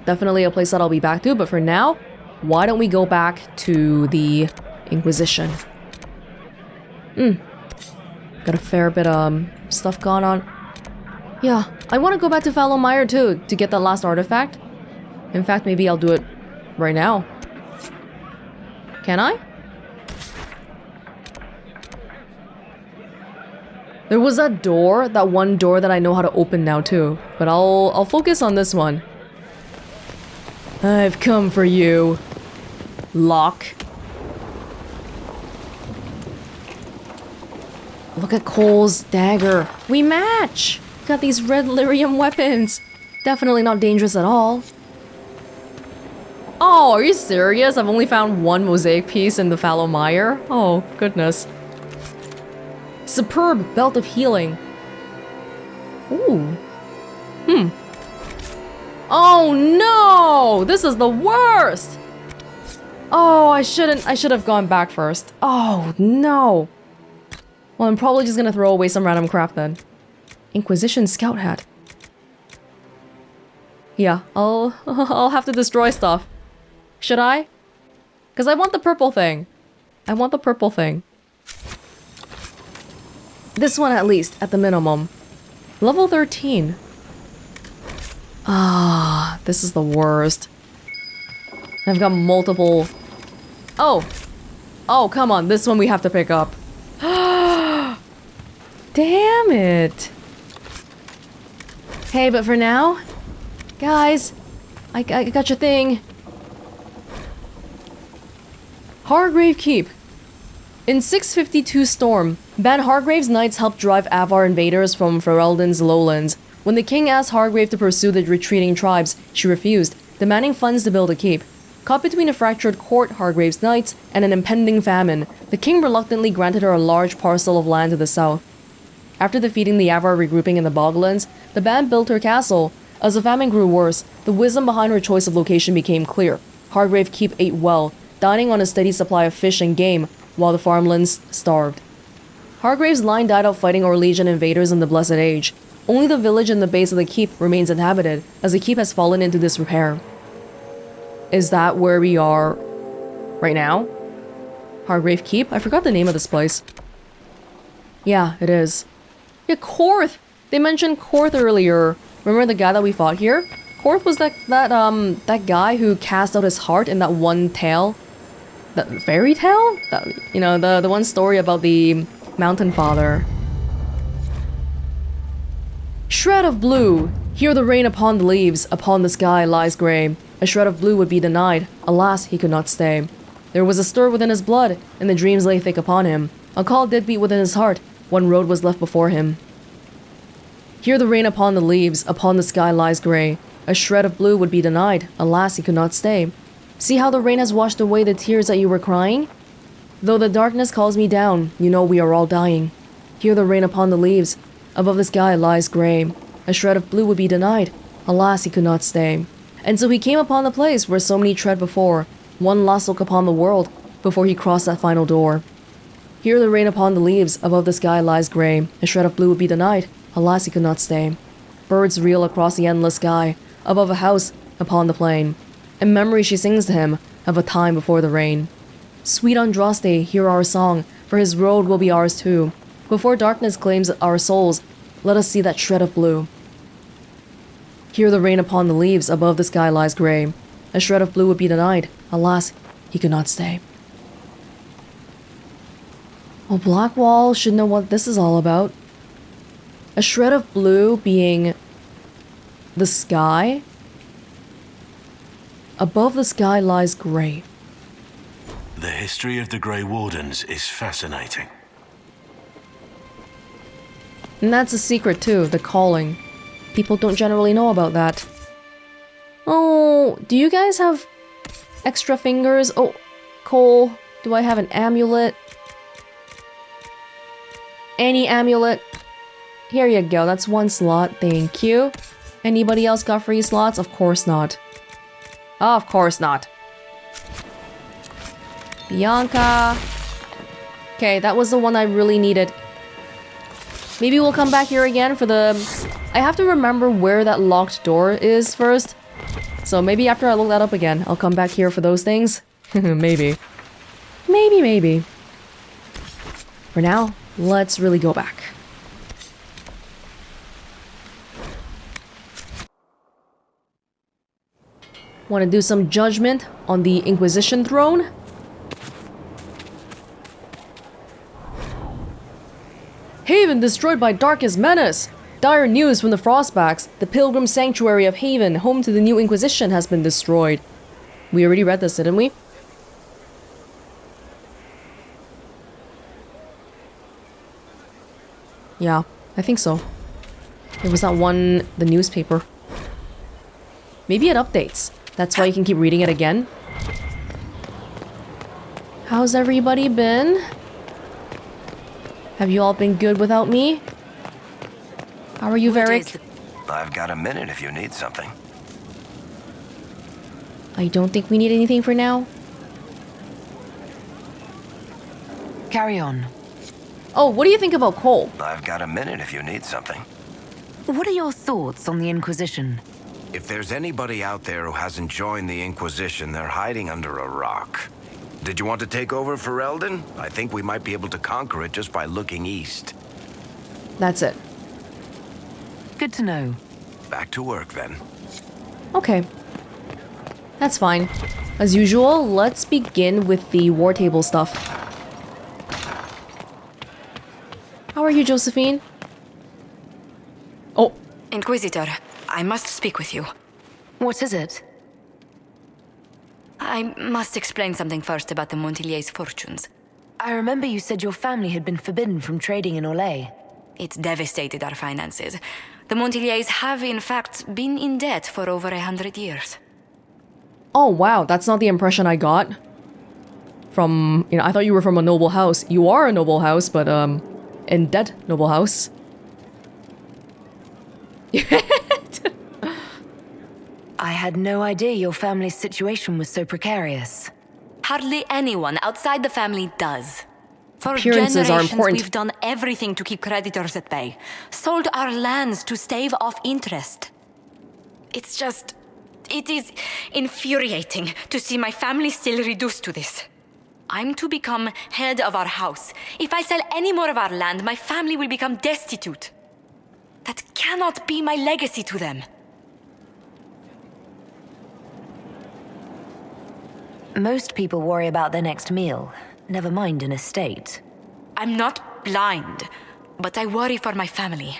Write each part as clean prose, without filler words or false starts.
Definitely a place that I'll be back to, but for now, why don't we go back to the Inquisition? Got a fair bit of stuff going on. Yeah, I want to go back to Fallow Mire too, to get that last artifact. In fact, maybe I'll do it right now. Can I? There was that door, that one door that I know how to open now too, but I'll focus on this one. I've come for you. Lock. Look at Cole's dagger. We match! Got these red lyrium weapons. Definitely not dangerous at all. Oh, are you serious? I've only found one mosaic piece in the Fallow Mire? Oh, goodness. Superb belt of healing. Ooh. Oh no! This is the worst! Oh, I should have gone back first. Oh no. Well, I'm probably just gonna throw away some random crap then. Inquisition scout hat. Yeah, I'll have to destroy stuff. Should I? Because I want the purple thing. I want the purple thing. This one at least, at the minimum. Level 13. Ah, this is the worst. I've got multiple... Oh! Oh, come on, this one we have to pick up. Damn it! Hey, but for now... Guys, I got your thing. Hargrave Keep. In 652 Storm, Ban Hargrave's knights helped drive Avar invaders from Ferelden's lowlands. When the king asked Hargrave to pursue the retreating tribes, she refused, demanding funds to build a keep. Caught between a fractured court, Hargrave's knights, and an impending famine, the king reluctantly granted her a large parcel of land to the south. After defeating the Avar regrouping in the Boglands, the band built her castle. As the famine grew worse, the wisdom behind her choice of location became clear. Hargrave Keep ate well, dining on a steady supply of fish and game, while the farmlands starved. Hargrave's line died out fighting Orlesian invaders in the Blessed Age. Only the village and the base of the keep remains inhabited, as the keep has fallen into disrepair. Is that where we are right now? Hargrave Keep? I forgot the name of this place. Yeah, it is. Yeah, Korth! They mentioned Korth earlier. Remember the guy that we fought here? Korth was that guy who cast out his heart in that one tale. That fairy tale? That, you know, the one story about the mountain father. Shred of blue. Hear the rain upon the leaves, upon the sky lies grey. A shred of blue would be denied. Alas, he could not stay. There was a stir within his blood, and the dreams lay thick upon him. A call did beat within his heart. One road was left before him. Hear the rain upon the leaves, upon the sky lies grey. A shred of blue would be denied. Alas, he could not stay. See how the rain has washed away the tears that you were crying? Though the darkness calls me down, you know we are all dying. Hear the rain upon the leaves, above the sky lies grey. A shred of blue would be denied. Alas, he could not stay. And so he came upon the place where so many tread before. One last look upon the world, before he crossed that final door. Hear the rain upon the leaves, above the sky lies grey. A shred of blue would be denied. Alas, he could not stay. Birds reel across the endless sky, above a house, upon the plain. In memory she sings to him, of a time before the rain. Sweet Andraste, hear our song, for his road will be ours too. Before darkness claims our souls, let us see that shred of blue. Hear the rain upon the leaves, above the sky lies grey. A shred of blue would be denied. Alas, he could not stay. Well, Blackwall should know what this is all about. A shred of blue being the sky. Above the sky lies grey. The history of the Grey Wardens is fascinating. And that's a secret too, the calling. People don't generally know about that. Oh, do you guys have extra fingers? Oh, Cole, do I have an amulet? Any amulet? Here you go, that's one slot, thank you. Anybody else got free slots? Of course not. Of course not. Bianca. Okay, that was the one I really needed. Maybe we'll come back here again for the... I have to remember where that locked door is first. So maybe after I look that up again, I'll come back here for those things. Maybe. Maybe. For now, let's really go back. Want to do some judgment on the Inquisition throne? Haven destroyed by Darkest Menace! Dire news from the Frostbacks. The Pilgrim Sanctuary of Haven, home to the new Inquisition, has been destroyed. We already read this, didn't we? Yeah, I think so. It was that one, the newspaper. Maybe it updates. That's why you can keep reading it again. How's everybody been? Have you all been good without me? How are you, Varric? I've got a minute if you need something. I don't think we need anything for now. Carry on. Oh, what do you think about coal? I've got a minute if you need something. What are your thoughts on the Inquisition? If there's anybody out there who hasn't joined the Inquisition, they're hiding under a rock. Did you want to take over for Eldon? I think we might be able to conquer it just by looking east. That's it. Good to know. Back to work then. Okay. That's fine. As usual, let's begin with the war table stuff. How are you, Josephine? Oh. Inquisitor, I must speak with you. What is it? I must explain something first about the Montilier's fortunes. I remember you said your family had been forbidden from trading in Orlais. It's devastated our finances. The Montiliers have, in fact, been in debt for over 100 years. Oh, wow. That's not the impression I got. From, I thought you were from a noble house. You are a noble house, but, in debt noble house. I had no idea your family's situation was so precarious. Hardly anyone outside the family does. For Appearances are generations, important. we've done everything to keep creditors at bay. Sold our lands to stave off interest. It is infuriating to see my family still reduced to this. I'm to become head of our house. If I sell any more of our land, my family will become destitute. That cannot be my legacy to them. Most people worry about their next meal, never mind an estate. I'm not blind, but I worry for my family.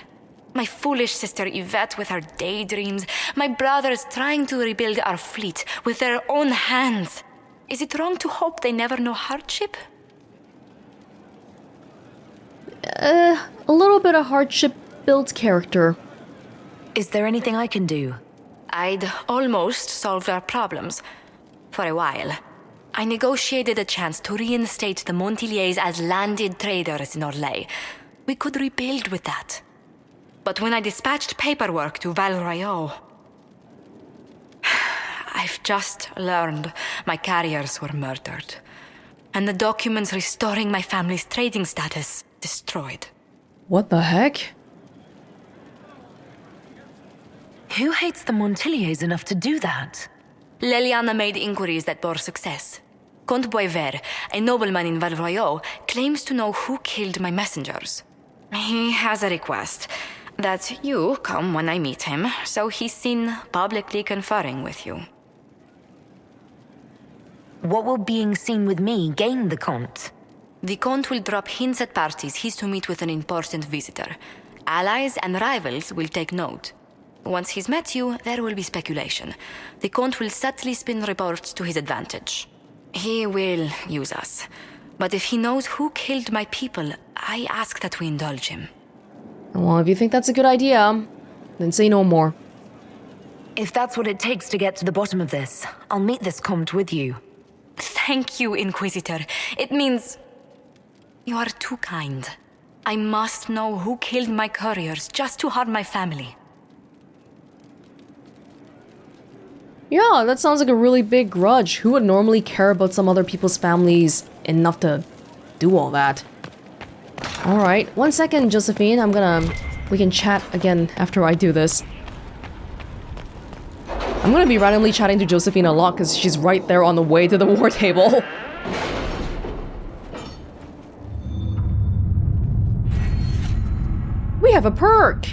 My foolish sister Yvette with her daydreams, my brothers trying to rebuild our fleet with their own hands. Is it wrong to hope they never know hardship? A little bit of hardship builds character. Is there anything I can do? I'd almost solved our problems. For a while. I negotiated a chance to reinstate the Montiliers as landed traders in Orlais. We could rebuild with that. But when I dispatched paperwork to Val Royeaux, I've just learned my carriers were murdered. And the documents restoring my family's trading status destroyed. What the heck? Who hates the Montiliers enough to do that? Leliana made inquiries that bore success. Comte Bioware, a nobleman in Val Royeaux, claims to know who killed my messengers. He has a request that you come when I meet him, so he's seen publicly conferring with you. What will being seen with me gain the Comte? The Comte will drop hints at parties he's to meet with an important visitor. Allies and rivals will take note. Once he's met you, there will be speculation. The Comte will subtly spin reports to his advantage. He will use us. But if he knows who killed my people, I ask that we indulge him. Well, if you think that's a good idea, then say no more. If that's what it takes to get to the bottom of this, I'll meet this Comte with you. Thank you, Inquisitor. It means you are too kind. I must know who killed my couriers just to harm my family. Yeah, that sounds like a really big grudge. Who would normally care about some other people's families enough to do all that? Alright, 1 second, Josephine. We can chat again after I do this. I'm gonna be randomly chatting to Josephine a lot because she's right there on the way to the war table. We have a perk!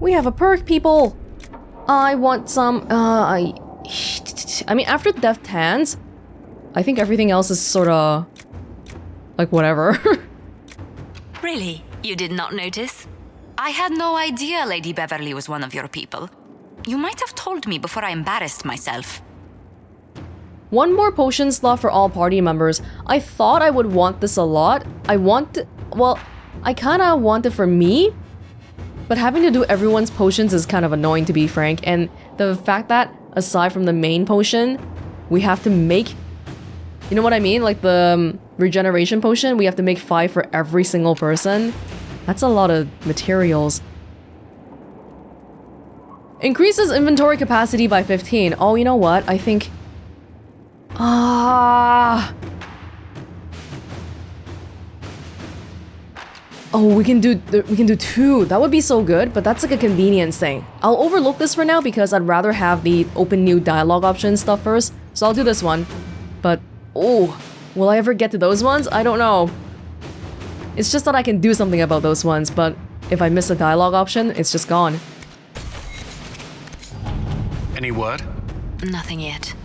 We have a perk, people! I want some, I mean, after Deft Hands, I think everything else is sorta... like, whatever. Really? You did not notice? I had no idea Lady Beverly was one of your people. You might have told me before I embarrassed myself. One more potion slot for all party members. I thought I would want this a lot. Well, I kinda want it for me, but having to do everyone's potions is kind of annoying, to be frank, and the fact that, aside from the main potion, we have to make... You know what I mean? Like the regeneration potion, we have to make 5 for every single person. That's a lot of materials. Increases inventory capacity by 15. Oh, you know what? I think... Oh, we can do 2. That would be so good, but that's like a convenience thing. I'll overlook this for now because I'd rather have the open new dialogue option stuff first. So I'll do this one. But, oh, will I ever get to those ones? I don't know. It's just that I can do something about those ones, but if I miss a dialogue option, it's just gone. Any word? Nothing yet.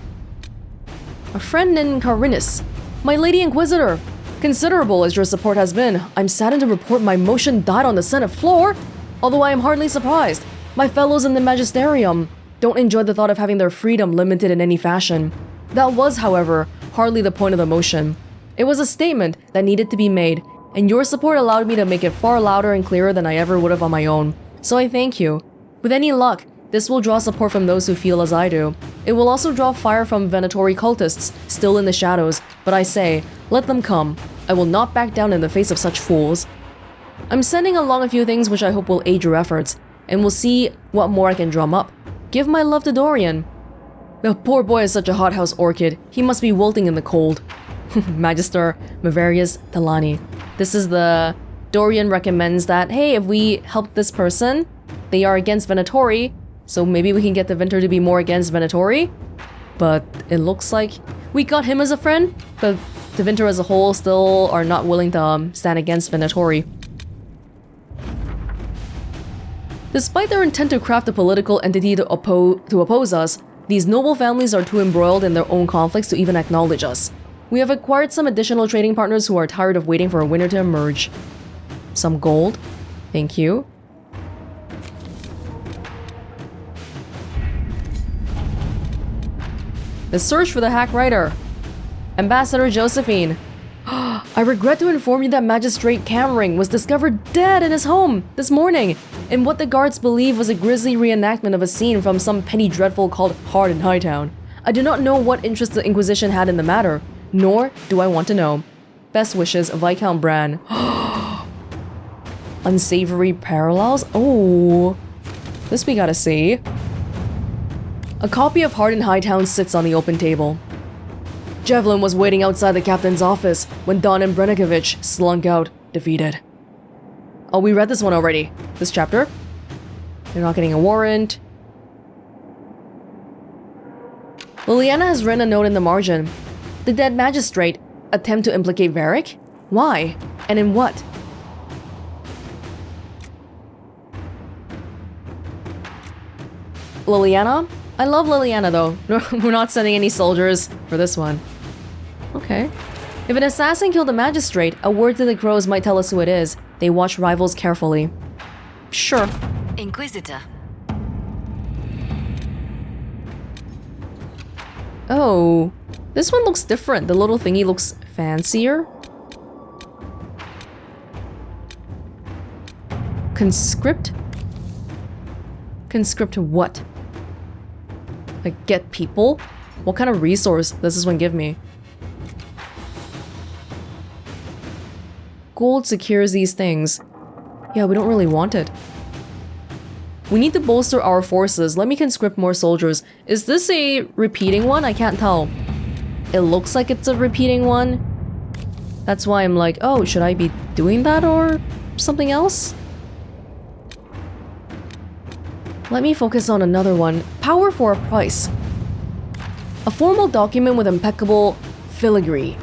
A friend in Carinus. My Lady Inquisitor. Considerable as your support has been, I'm saddened to report my motion died on the Senate floor. Although I am hardly surprised. My fellows in the Magisterium don't enjoy the thought of having their freedom limited in any fashion. That was, however, hardly the point of the motion. It was a statement that needed to be made, and your support allowed me to make it far louder and clearer than I ever would have on my own. So I thank you. With any luck, this will draw support from those who feel as I do. It will also draw fire from Venatori cultists, still in the shadows, but I say, let them come. I will not back down in the face of such fools. I'm sending along a few things which I hope will aid your efforts, and we'll see what more I can drum up. Give my love to Dorian. The poor boy is such a hothouse orchid, he must be wilting in the cold. Magister Maverius Talani. This is the... Dorian recommends that, hey, if we help this person, they are against Venatori, so maybe we can get the Venter to be more against Venatori? But it looks like we got him as a friend, but the Venter as a whole still are not willing to stand against Venatori. Despite their intent to craft a political entity to oppose us, these noble families are too embroiled in their own conflicts to even acknowledge us. We have acquired some additional trading partners who are tired of waiting for a winner to emerge. Some gold. Thank you. The search for the hack writer. Ambassador Josephine. I regret to inform you that Magistrate Cammering was discovered dead in his home this morning in what the guards believe was a grisly reenactment of a scene from some penny dreadful called Hard in Hightown. I do not know what interest the Inquisition had in the matter, nor do I want to know. Best wishes, Viscount Bran. Unsavory parallels? Oh, this we gotta see. A copy of Hard in Hightown sits on the open table. Javelin was waiting outside the captain's office when Don and Brenikovich slunk out, defeated. Oh, we read this one already. This chapter. They're not getting a warrant. Liliana has written a note in the margin. The dead magistrate attempt to implicate Varric? Why? And in what? Liliana? I love Liliana though. We're not sending any soldiers for this one. Okay. If an assassin killed a magistrate, a word to the crows might tell us who it is. They watch rivals carefully. Sure. Inquisitor. Oh, this one looks different. The little thingy looks fancier. Conscript? Conscript what? Like, get people? What kind of resource does this one give me? Gold secures these things. Yeah, we don't really want it. We need to bolster our forces. Let me conscript more soldiers. Is this a repeating one? I can't tell. It looks like it's a repeating one. That's why I'm like, oh, should I be doing that or something else? Let me focus on another one. Power for a price. A formal document with impeccable filigree.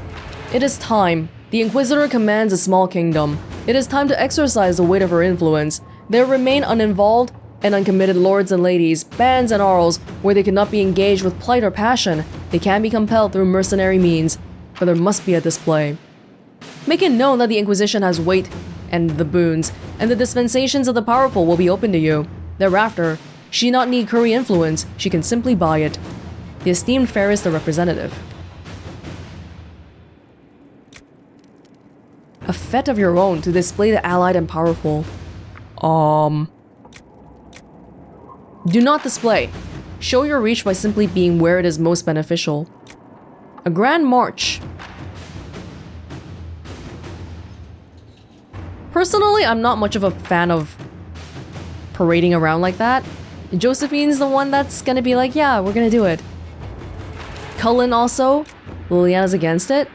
It is time. The Inquisitor commands a small kingdom. It is time to exercise the weight of her influence. There remain uninvolved and uncommitted lords and ladies, bands and arls, where they cannot be engaged with plight or passion. They can be compelled through mercenary means, but there must be a display. Make it known that the Inquisition has weight and the boons, and the dispensations of the powerful will be open to you. Thereafter, she not need curry influence, she can simply buy it. The esteemed Ferris the representative. A fete of your own to display the allied and powerful. Do not display. Show your reach by simply being where it is most beneficial. A grand march. Personally, I'm not much of a fan of parading around like that. Josephine's the one that's gonna be like, yeah, we're gonna do it. Cullen also. Liliana's against it.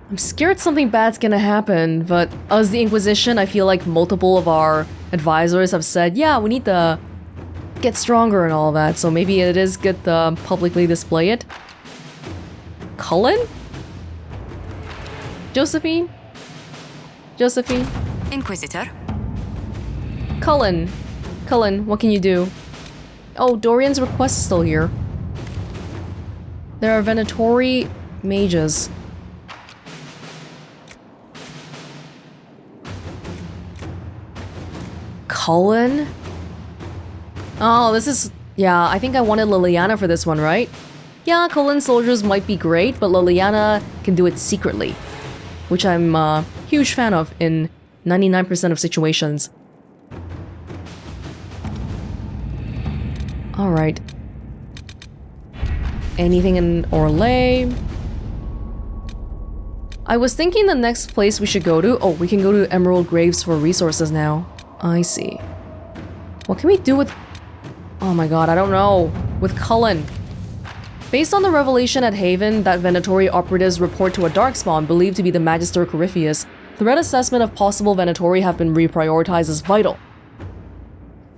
I'm scared something bad's gonna happen, but as the Inquisition, I feel like multiple of our advisors have said, yeah, we need to get stronger and all that, so maybe it is good to publicly display it. Cullen? Josephine? Josephine? Inquisitor. Cullen. Cullen, what can you do? Oh, Dorian's request is still here. There are Venatori mages. Cullen? Oh, this is... Yeah, I think I wanted Liliana for this one, right? Yeah, Cullen's soldiers might be great, but Liliana can do it secretly. Which I'm a huge fan of in 99% of situations. Alright. Anything in Orlais? I was thinking the next place we should go to... Oh, we can go to Emerald Graves for resources now. I see. What can we do with... Oh my god, I don't know. With Cullen. Based on the revelation at Haven that Venatori operatives report to a darkspawn believed to be the Magister Corypheus, threat assessment of possible Venatori have been reprioritized as vital.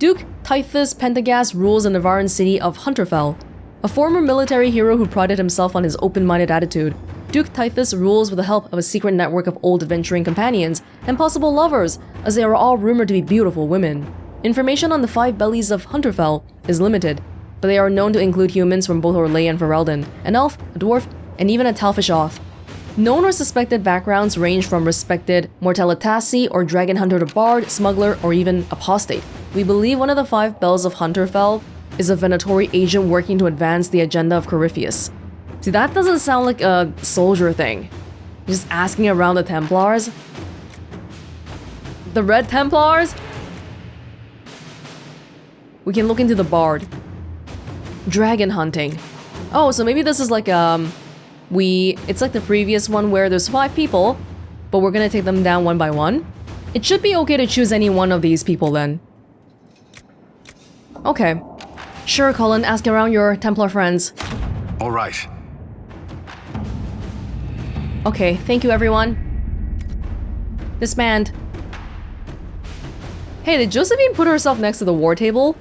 Duke Tythus Pentagast rules the Navaran city of Hunterfell. A former military hero who prided himself on his open-minded attitude, Duke Tythus rules with the help of a secret network of old adventuring companions and possible lovers, as they are all rumored to be beautiful women. Information on the 5 bellies of Hunterfell is limited, but they are known to include humans from both Orlais and Ferelden, an elf, a dwarf, and even a Talfish Oth. Known or suspected backgrounds range from respected Mortalitasi or dragon hunter to bard, smuggler, or even apostate. We believe one of the 5 bells of Hunterfell is a Venatori agent working to advance the agenda of Corypheus. See, that doesn't sound like a soldier thing. Just asking around the Templars? The Red Templars? We can look into the bard. Dragon hunting. Oh, so maybe this is like it's like the previous one where there's 5 people, but we're gonna take them down one by one. It should be okay to choose any one of these people then. Okay. Sure, Cullen, ask around your Templar friends. All right. Okay, thank you everyone. Disband. Hey, did Josephine put herself next to the war table?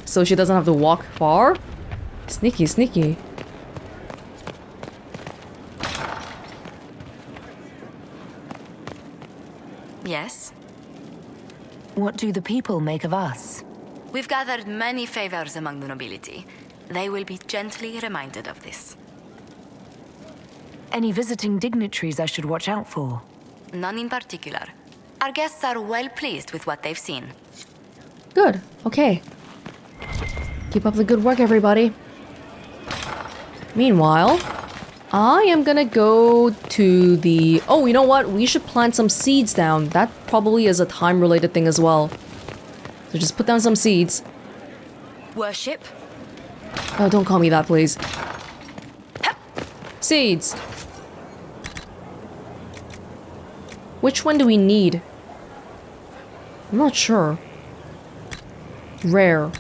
So she doesn't have to walk far? Sneaky, sneaky. Yes? What do the people make of us? We've gathered many favors among the nobility. They will be gently reminded of this. Any visiting dignitaries I should watch out for? None in particular. Our guests are well pleased with what they've seen. Good, okay. Keep up the good work, everybody. Meanwhile, I am gonna go to the... Oh, you know what? We should plant some seeds down. That probably is a time-related thing as well. So just put down some seeds. Worship? Oh, don't call me that, please. Seeds. Which one do we need? I'm not sure. Rare.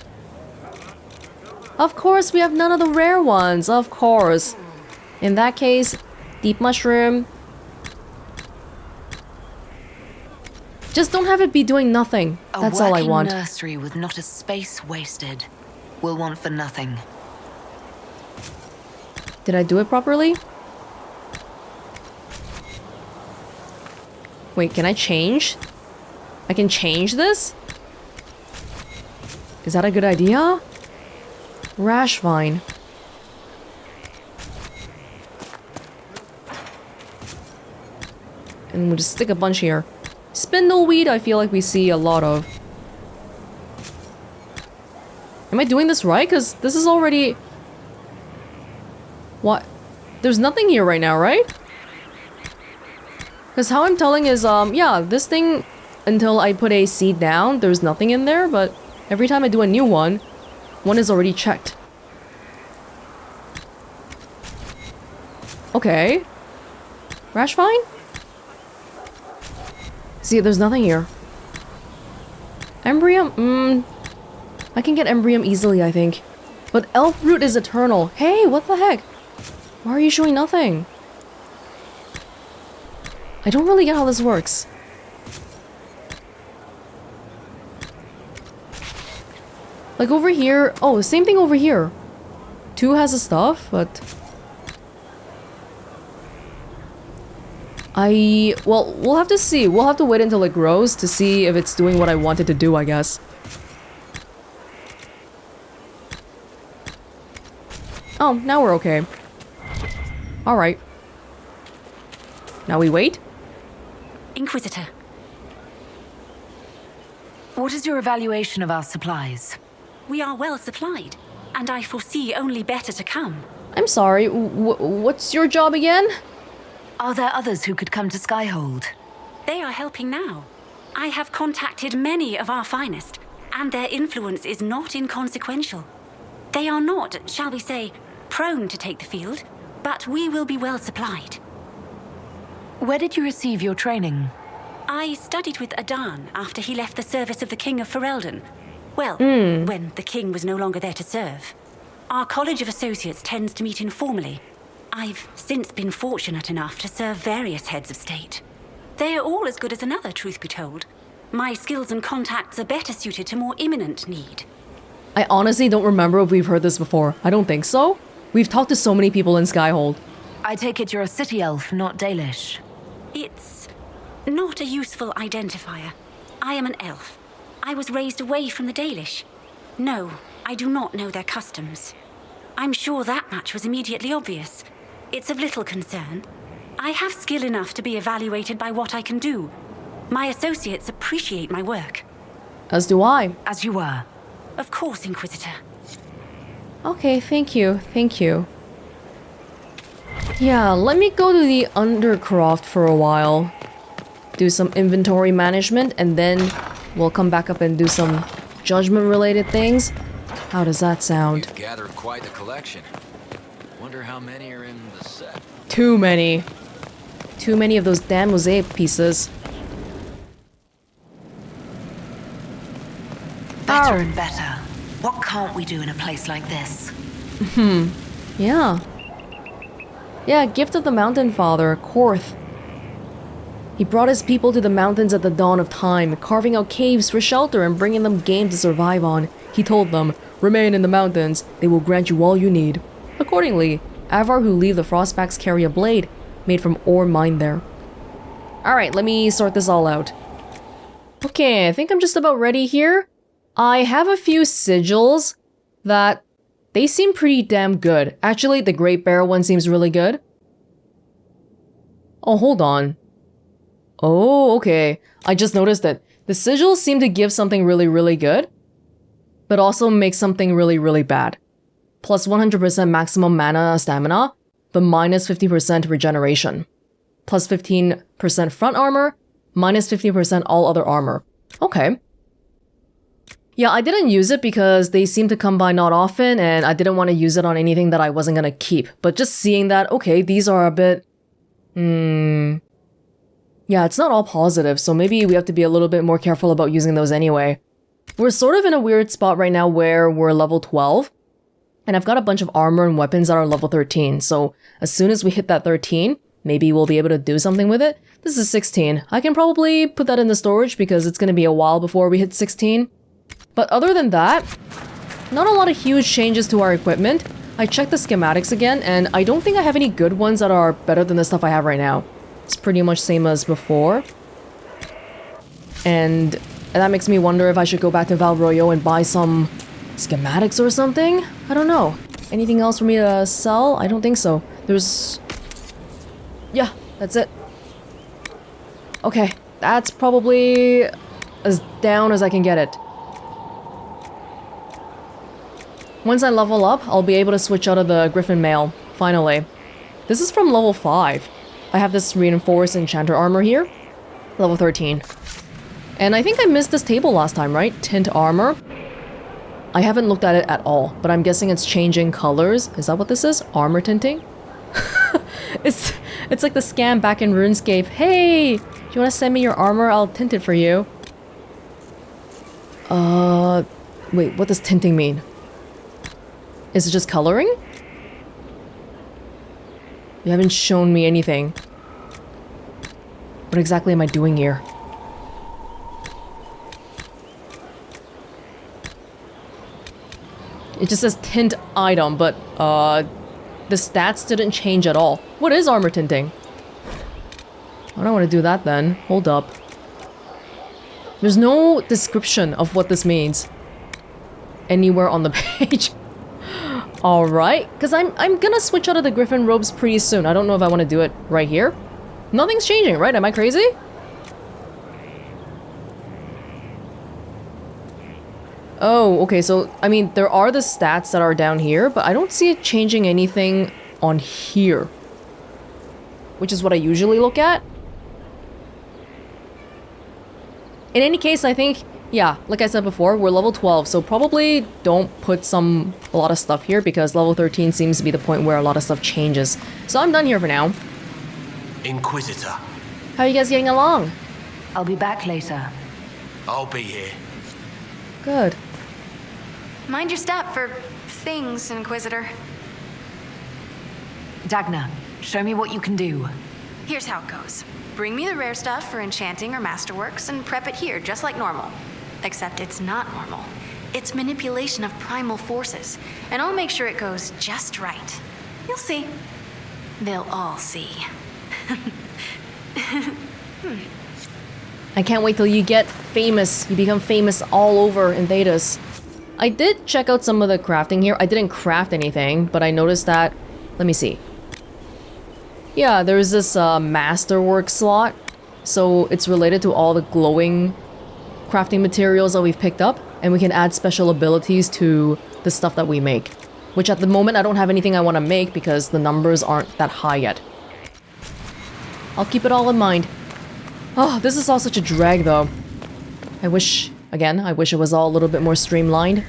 Of course, we have none of the rare ones. Of course. In that case, deep mushroom. Just don't have it be doing nothing. That's all I want. A working nursery with not a space wasted. Will want for nothing. Did I do it properly? Wait, can I change? I can change this? Is that a good idea? Rash vine. And we'll just stick a bunch here. Spindleweed, I feel like we see a lot of. Am I doing this right? Because this is already... What? There's nothing here right now, right? Because how I'm telling is, yeah, this thing, until I put a seed down, there's nothing in there, but every time I do a new one is already checked. Okay. Rash vine? See, there's nothing here. Embrium? I can get Embrium easily, I think. But Elf Root is eternal. Hey, what the heck? Why are you showing nothing? I don't really get how this works. Like over here... Oh, the same thing over here. 2 has the stuff, but... Well, we'll have to see. We'll have to wait until it grows to see if it's doing what I wanted to do, I guess. Oh, now we're okay. Alright. Now we wait? Inquisitor. What is your evaluation of our supplies? We are well supplied, and I foresee only better to come. I'm sorry, what's your job again? Are there others who could come to Skyhold? They are helping now. I have contacted many of our finest, and their influence is not inconsequential. They are not, shall we say, prone to take the field, but we will be well supplied. Where did you receive your training? I studied with Adan after he left the service of the King of Ferelden. Well, when the king was no longer there to serve. Our College of Associates tends to meet informally. I've since been fortunate enough to serve various heads of state. They are all as good as another, truth be told. My skills and contacts are better suited to more imminent need. I honestly don't remember if we've heard this before. I don't think so. We've talked to so many people in Skyhold. I take it you're a city elf, not Dalish. It's not a useful identifier. I am an elf. I was raised away from the Dalish. No, I do not know their customs. I'm sure that much was immediately obvious. It's of little concern. I have skill enough to be evaluated by what I can do. My associates appreciate my work. As do I. As you were. Of course, Inquisitor. Okay, thank you, thank you. Yeah, let me go to the Undercroft for a while. Do some inventory management, and then we'll come back up and do some judgment-related things. How does that sound? You've gathered quite the collection. Wonder how many are in the set. Too many. Too many of those damn mosaic pieces. Better and better. What can't we do in a place like this? Yeah. Yeah, gift of the Mountain Father, Korth. He brought his people to the mountains at the dawn of time, carving out caves for shelter and bringing them game to survive on. He told them, "Remain in the mountains, they will grant you all you need." Accordingly, Avar who leave the Frostbacks carry a blade, made from ore mined there. Alright, let me sort this all out. Okay, I think I'm just about ready here. I have a few sigils that they seem pretty damn good. Actually, the Great Bear one seems really good. Oh, hold on. Oh, okay. I just noticed that the sigils seem to give something really, really good, but also make something really, really bad. Plus 100% maximum mana stamina, but minus 50% regeneration. Plus 15% front armor, minus 50% all other armor. Okay. Yeah, I didn't use it because they seem to come by not often, and I didn't want to use it on anything that I wasn't gonna keep. But just seeing that, okay, these are a bit... Yeah, it's not all positive, so maybe we have to be a little bit more careful about using those anyway. We're sort of in a weird spot right now where we're level 12, and I've got a bunch of armor and weapons that are level 13, so as soon as we hit that 13, maybe we'll be able to do something with it. This is 16. I can probably put that in the storage because it's going to be a while before we hit 16. But other than that, not a lot of huge changes to our equipment. I checked the schematics again, and I don't think I have any good ones that are better than the stuff I have right now. It's pretty much same as before. And that makes me wonder if I should go back to Val Royo and buy some schematics or something? I don't know. Anything else for me to sell? I don't think so. There's... yeah, that's it. Okay, that's probably as down as I can get it. Once I level up, I'll be able to switch out of the Griffin Mail, finally. This is from level 5. I have this reinforced enchanter armor here. Level 13. And I think I missed this table last time, right? Tint armor. I haven't looked at it at all, but I'm guessing it's changing colors. Is that what this is? Armor tinting? It's like the scam back in RuneScape. Hey, do you want to send me your armor? I'll tint it for you. Wait, what does tinting mean? Is it just coloring? You haven't shown me anything. What exactly am I doing here? It just says tint item, but the stats didn't change at all. What is armor tinting? I don't want to do that then. Hold up. There's no description of what this means anywhere on the page. Alright, because I'm gonna switch out of the Griffin robes pretty soon. I don't know if I want to do it right here. Nothing's changing, right? Am I crazy? Oh, okay, so, I mean, there are the stats that are down here, but I don't see it changing anything on here. Which is what I usually look at. In any case, I think, yeah, like I said before, we're level 12, so probably don't put a lot of stuff here because level 13 seems to be the point where a lot of stuff changes. So I'm done here for now. Inquisitor. How are you guys getting along? I'll be back later. I'll be here. Good. Mind your step for things, Inquisitor. Dagna, show me what you can do. Here's how it goes. Bring me the rare stuff for enchanting or masterworks and prep it here, just like normal. Except it's not normal. It's manipulation of primal forces, and I'll make sure it goes just right. You'll see. They'll all see. I can't wait till you get famous. You become famous all over in Thedas. I did check out some of the crafting here. I didn't craft anything, but I noticed that... Let me see. Yeah, there's this masterwork slot. So it's related to all the glowing crafting materials that we've picked up. And we can add special abilities to the stuff that we make. Which at the moment I don't have anything I want to make because the numbers aren't that high yet. I'll keep it all in mind. Oh, this is all such a drag though. I wish it was all a little bit more streamlined.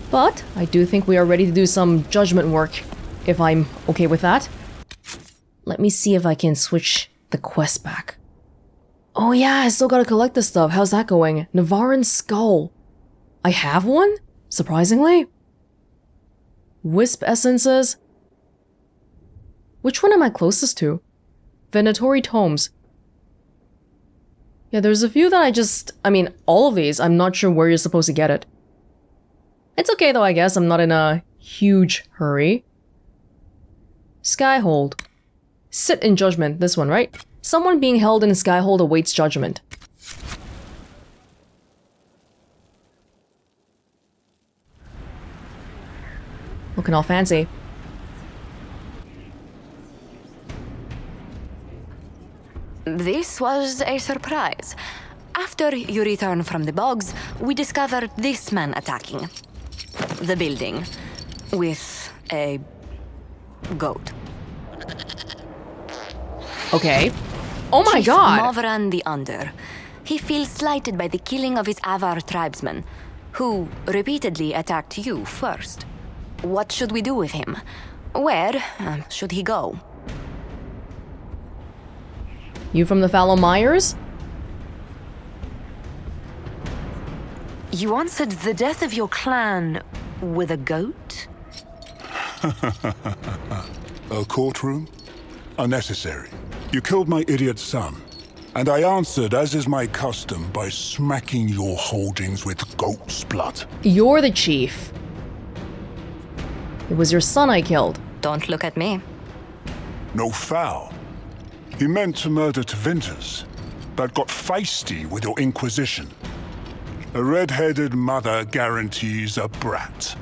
But I do think we are ready to do some judgment work, if I'm okay with that. Let me see if I can switch the quest back. Oh yeah, I still gotta collect this stuff. How's that going? Navaran Skull. I have one? Surprisingly? Wisp Essences? Which one am I closest to? Venatori Tomes. Yeah, there's a few that I mean, all of these, I'm not sure where you're supposed to get it. It's okay though, I guess. I'm not in a huge hurry. Skyhold. Sit in judgment. This one, right? Someone being held in Skyhold awaits judgment. Looking all fancy. This was a surprise. After you return from the bogs, we discovered this man attacking the building with a goat. Okay. Oh my Chief god! Movran the Under. He feels slighted by the killing of his Avar tribesmen, who repeatedly attacked you first. What should we do with him? Where should he go? You from the Fallow Mires? You answered the death of your clan with a goat? A courtroom? Unnecessary. You killed my idiot son, and I answered, as is my custom, by smacking your holdings with goat's blood. You're the chief. It was your son I killed. Don't look at me. No foul. You meant to murder Tevinters, but got feisty with your Inquisition. A red-headed mother guarantees a brat.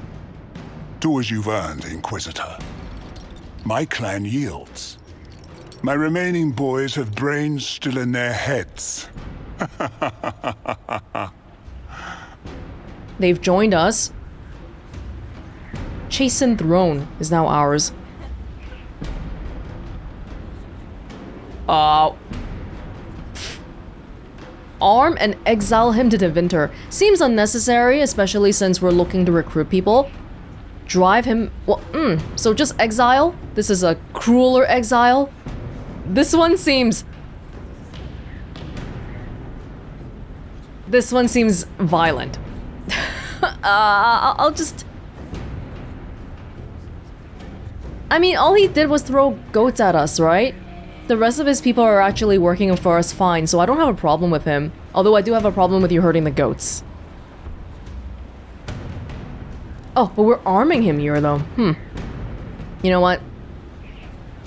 Do as you've earned, Inquisitor. My clan yields. My remaining boys have brains still in their heads. They've joined us. Chastened Throne is now ours. Arm and exile him to Tevinter. Seems unnecessary, especially since we're looking to recruit people. Drive him... well, so just exile? This is a crueler exile? This one seems violent. I'll just... I mean, all he did was throw goats at us, right? The rest of his people are actually working for us fine, so I don't have a problem with him. Although I do have a problem with you hurting the goats. Oh, but we're arming him here, though. You know what?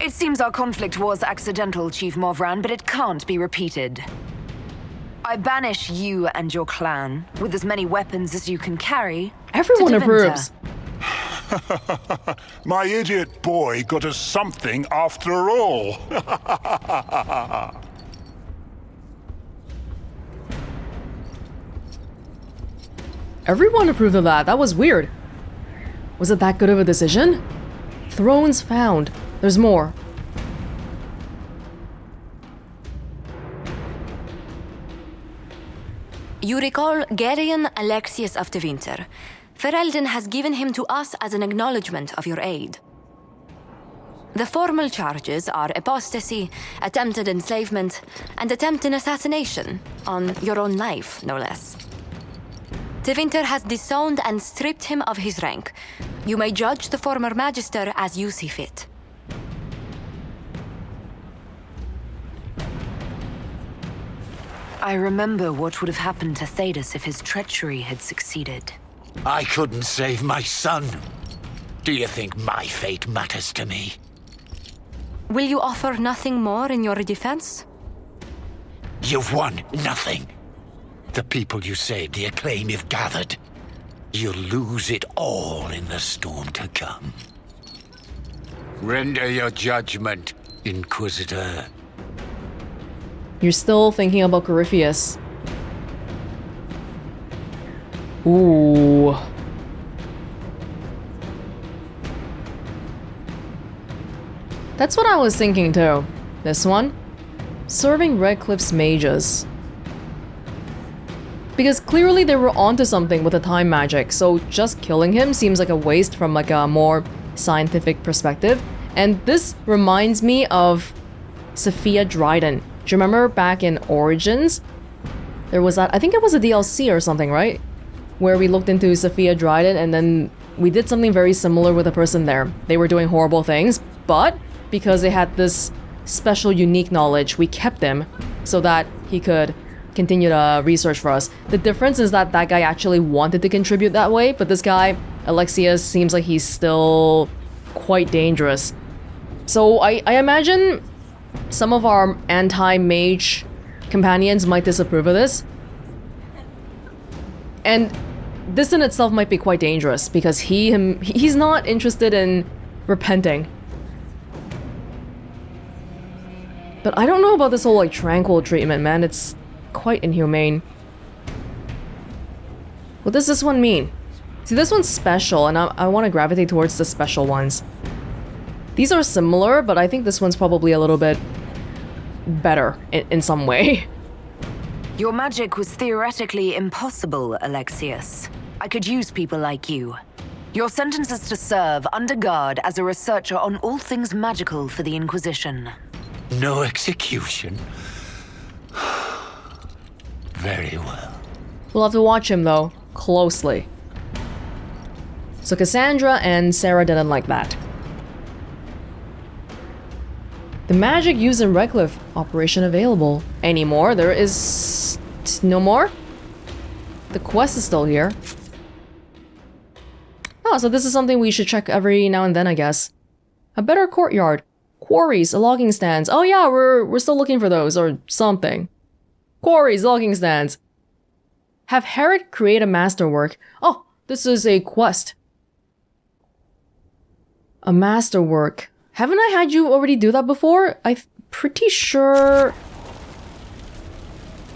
It seems our conflict was accidental, Chief Movran, but it can't be repeated. I banish you and your clan, with as many weapons as you can carry. Everyone to Tevinter. approves. My idiot boy got us something after all. Everyone approved of that. That was weird. Was it that good of a decision? Thrones found. There's more. You recall Gerion Alexius of Tevinter. Ferelden has given him to us as an acknowledgement of your aid. The formal charges are apostasy, attempted enslavement, and attempted assassination, on your own life, no less. Tevinter has disowned and stripped him of his rank. You may judge the former magister as you see fit. I remember what would have happened to Thedas if his treachery had succeeded. I couldn't save my son. Do you think my fate matters to me? Will you offer nothing more in your defense? You've won nothing. The people you saved, the acclaim you've gathered. You'll lose it all in the storm to come. Render your judgment, Inquisitor. You're still thinking about Corypheus. Ooh. That's what I was thinking too. This one? Serving Redcliffe's mages. Because clearly they were onto something with the time magic, so just killing him seems like a waste from like a more scientific perspective. And this reminds me of Sophia Dryden. Do you remember back in Origins? There was that, I think it was a DLC or something, right? Where we looked into Sophia Dryden and then we did something very similar with a person there. They were doing horrible things, but because they had this special unique knowledge, we kept him so that he could continue to research for us. The difference is that that guy actually wanted to contribute that way, but this guy, Alexius, seems like he's still quite dangerous. So I imagine some of our anti-mage companions might disapprove of this. And this in itself might be quite dangerous because he's not interested in repenting. But I don't know about this whole like tranquil treatment, man. It's quite inhumane. What does this one mean? See, this one's special and I want to gravitate towards the special ones. These are similar, but I think this one's probably a little bit better in some way. Your magic was theoretically impossible, Alexius. I could use people like you. Your sentence is to serve under guard as a researcher on all things magical for the Inquisition. No execution. Very well. We'll have to watch him, though, closely. So Cassandra and Sarah didn't like that. The magic used in Redcliffe. Operation available. Anymore? There is... no more? The quest is still here. Oh, so this is something we should check every now and then, I guess. A better courtyard. Quarries, logging stands. Oh yeah, we're still looking for those, or something. Quarries, logging stands. Have Herod create a masterwork. Oh, this is a quest. A masterwork. Haven't I had you already do that before? I'm pretty sure...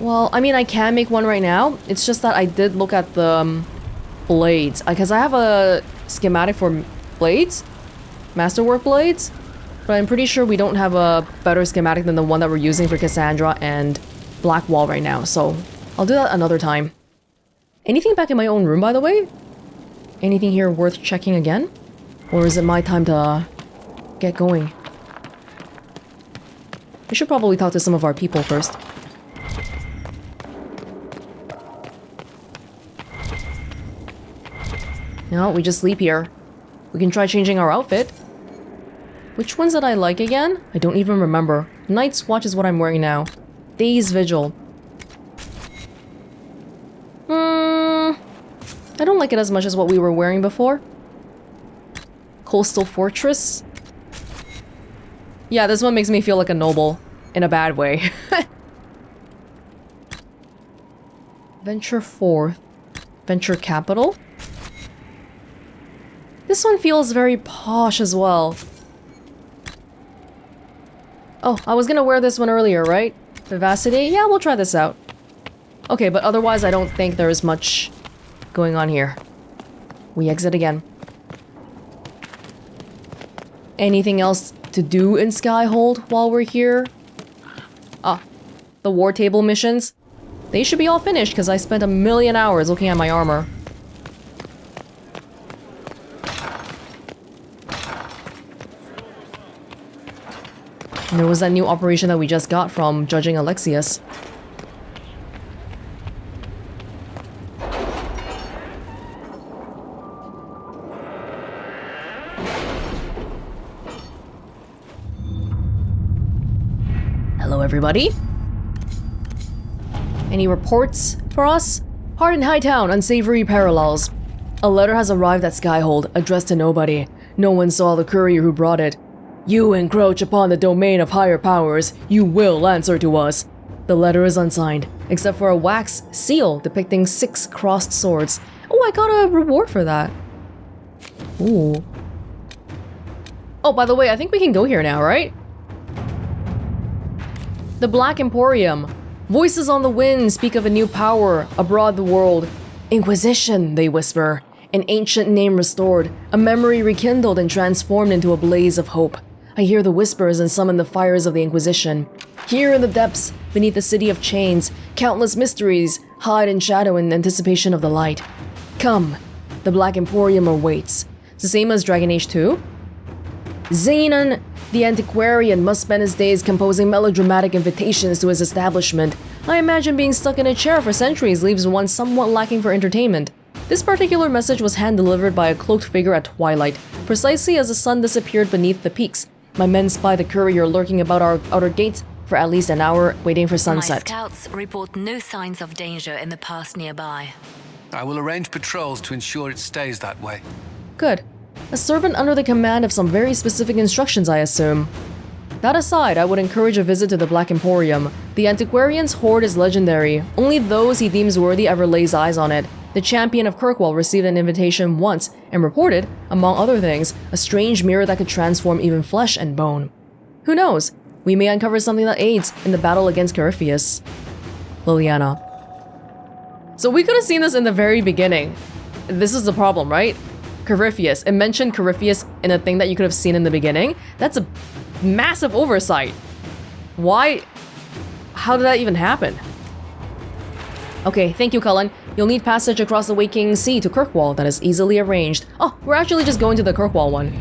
Well, I mean, I can make one right now. It's just that I did look at the blades. Because I have a schematic for blades. Masterwork blades. But I'm pretty sure we don't have a better schematic than the one that we're using for Cassandra and Blackwall right now. So, I'll do that another time. Anything back in my own room, by the way? Anything here worth checking again? Or is it my time to get going? We should probably talk to some of our people first. No, we just sleep here. We can try changing our outfit. Which ones did I like again? I don't even remember. Night's Watch is what I'm wearing now. Day's Vigil. I don't like it as much as what we were wearing before. Coastal Fortress. Yeah, this one makes me feel like a noble. In a bad way. Venture Forth. Venture Capital. This one feels very posh as well. Oh, I was gonna wear this one earlier, right? Vivacity? Yeah, we'll try this out. Okay, but otherwise I don't think there is much going on here. We exit again. Anything else to do in Skyhold while we're here? Ah, the war table missions. They should be all finished because I spent 1,000,000 hours looking at my armor. And there was that new operation that we just got from judging Alexius. Hello, everybody. Any reports for us? Hard in Hightown, unsavory parallels. A letter has arrived at Skyhold, addressed to nobody. No one saw the courier who brought it. You encroach upon the domain of higher powers. You will answer to us. The letter is unsigned, except for a wax seal depicting 6 crossed swords. Oh, I got a reward for that. Ooh. Oh, by the way, I think we can go here now, right? The Black Emporium. Voices on the wind speak of a new power abroad the world. Inquisition, they whisper. An ancient name restored, a memory rekindled and transformed into a blaze of hope. I hear the whispers and summon the fires of the Inquisition. Here in the depths, beneath the city of chains, countless mysteries hide in shadow in anticipation of the light. Come, the Black Emporium awaits. It's the same as Dragon Age 2? Xenon, the antiquarian, must spend his days composing melodramatic invitations to his establishment. I imagine being stuck in a chair for centuries leaves one somewhat lacking for entertainment. This particular message was hand-delivered by a cloaked figure at twilight, precisely as the sun disappeared beneath the peaks. My men spy the courier lurking about our outer gates for at least an hour, waiting for sunset. My scouts report no signs of danger in the pass nearby. I will arrange patrols to ensure it stays that way. Good. A servant under the command of some very specific instructions, I assume. That aside, I would encourage a visit to the Black Emporium. The antiquarian's hoard is legendary. Only those he deems worthy ever lays eyes on it. The champion of Kirkwall received an invitation once and reported, among other things, a strange mirror that could transform even flesh and bone. Who knows? We may uncover something that aids in the battle against Corypheus. Liliana. So we could have seen this in the very beginning. This is the problem, right? Corypheus. It mentioned Corypheus in a thing that you could have seen in the beginning. That's a massive oversight. Why? How did that even happen? Okay, thank you, Cullen. You'll need passage across the Waking Sea to Kirkwall. That is easily arranged. Oh, we're actually just going to the Kirkwall one.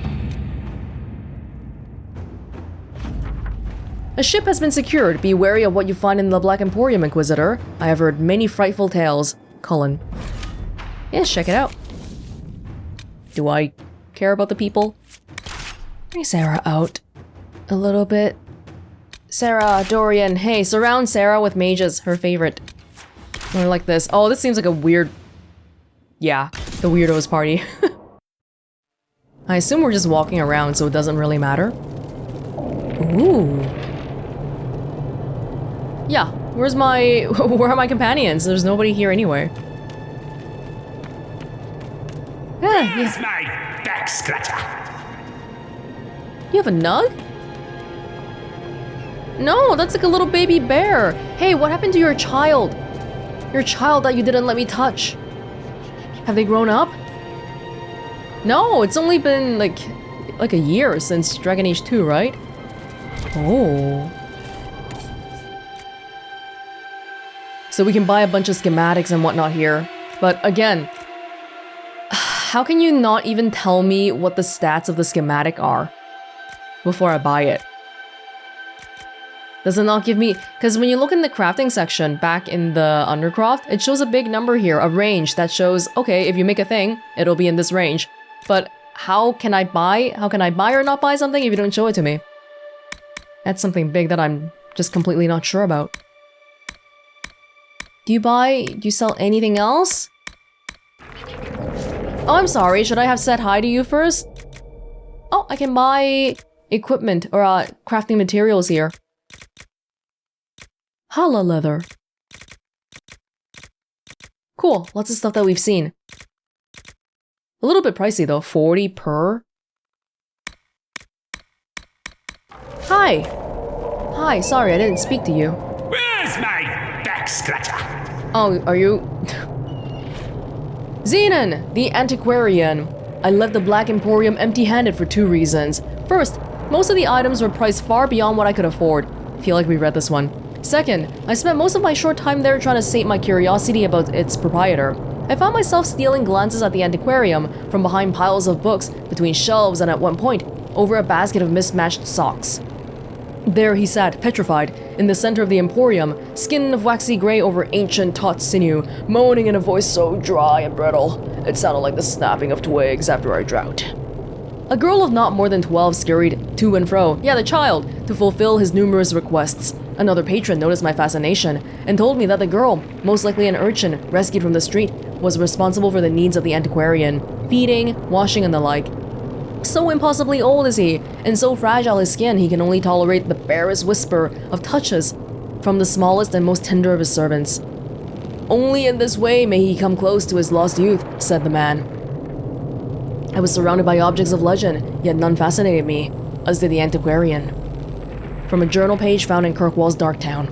A ship has been secured. Be wary of what you find in the Black Emporium, Inquisitor. I have heard many frightful tales. Cullen. Yes, check it out. Do I care about the people? Bring Sarah out a little bit. Sarah, Dorian, hey, surround Sarah with mages, her favorite. Or like this. Oh, this seems like a weird... Yeah, the weirdos party. I assume we're just walking around, so it doesn't really matter. Ooh. Yeah, where's my... where are my companions? There's nobody here anyway. Yeah, Where's my back scratcher? You have a nug? No, that's like a little baby bear. Hey, what happened to your child? Your child that you didn't let me touch. Have they grown up? No, it's only been like a year since Dragon Age 2, right? Oh. So we can buy a bunch of schematics and whatnot here. But again, how can you not even tell me what the stats of the schematic are before I buy it? Does it not give me... Because when you look in the crafting section back in the Undercroft, it shows a big number here, a range that shows, okay, if you make a thing, it'll be in this range. But how can I buy or not buy something if you don't show it to me? That's something big that I'm just completely not sure about. Do you sell anything else? Oh, I'm sorry, should I have said hi to you first? Oh, I can buy equipment or crafting materials here. Hala leather. Cool, lots of stuff that we've seen. A little bit pricey though, 40 per. Hi. Hi, sorry, I didn't speak to you. Where's my back scratcher? Oh, are you... Xenon, the antiquarian. I left the Black Emporium empty-handed for 2 reasons. First, most of the items were priced far beyond what I could afford. Feel like we read this one. Second, I spent most of my short time there trying to sate my curiosity about its proprietor. I found myself stealing glances at the antiquarium from behind piles of books, between shelves, and at one point, over a basket of mismatched socks. There he sat, petrified, in the center of the Emporium, skin of waxy gray over ancient taut sinew, moaning in a voice so dry and brittle, it sounded like the snapping of twigs after a drought. A girl of not more than 12 scurried to and fro, yeah, the child, to fulfill his numerous requests. Another patron noticed my fascination and told me that the girl, most likely an urchin rescued from the street, was responsible for the needs of the antiquarian, feeding, washing, and the like. So impossibly old is he, and so fragile his skin he can only tolerate the barest whisper of touches from the smallest and most tender of his servants. Only in this way may he come close to his lost youth, said the man. I was surrounded by objects of legend, yet none fascinated me, as did the antiquarian. From a journal page found in Kirkwall's Dark Town.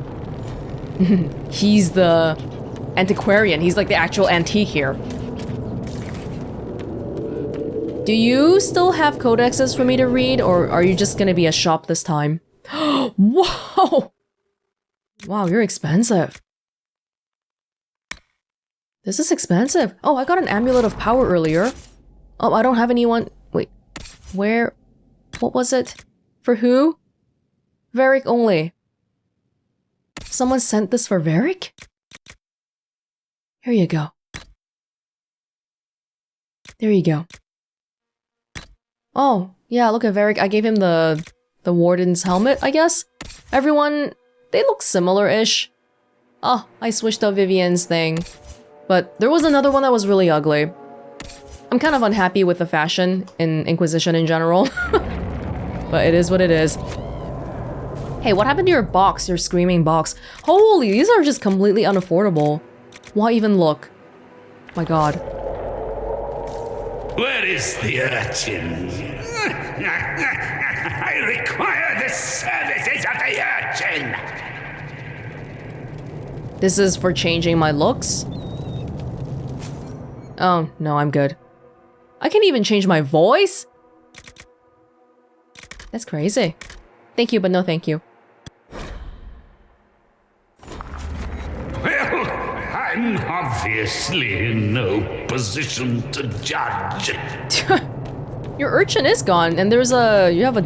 He's the antiquarian, he's like the actual antique here. Do you still have codexes for me to read, or are you just gonna be a shop this time? Whoa! Wow, you're expensive. This is expensive. Oh, I got an amulet of power earlier. Oh, I don't have anyone... Wait, where... What was it? For who? Varric only. Someone sent this for Varric? Here you go. There you go. Oh, yeah, look at Varric. I gave him the warden's helmet, I guess? Everyone, they look similar-ish. Oh, I switched out Vivian's thing. But there was another one that was really ugly. I'm kind of unhappy with the fashion in Inquisition in general. But it is what it is. Hey, what happened to your box, your screaming box? Holy, these are just completely unaffordable. Why even look? My god. Where is the urchin? I require the services of the urchin! This is for changing my looks? Oh, no, I'm good. I can even change my voice? That's crazy. Thank you, but no thank you. Well, I'm obviously in no position to judge. Your urchin is gone, and there's a... You have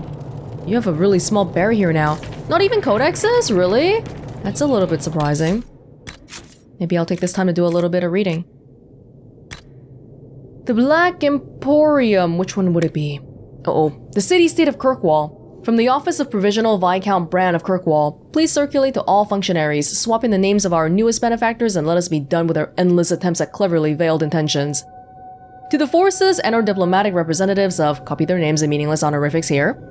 a really small bear here now. Not even codexes? Really? That's a little bit surprising. Maybe I'll take this time to do a little bit of reading. The Black Emporium. Which one would it be? Uh-oh. The city-state of Kirkwall. From the office of Provisional Viscount Bran of Kirkwall, please circulate to all functionaries, swap in the names of our newest benefactors and let us be done with our endless attempts at cleverly veiled intentions. To the forces and our diplomatic representatives of copy their names and meaningless honorifics here,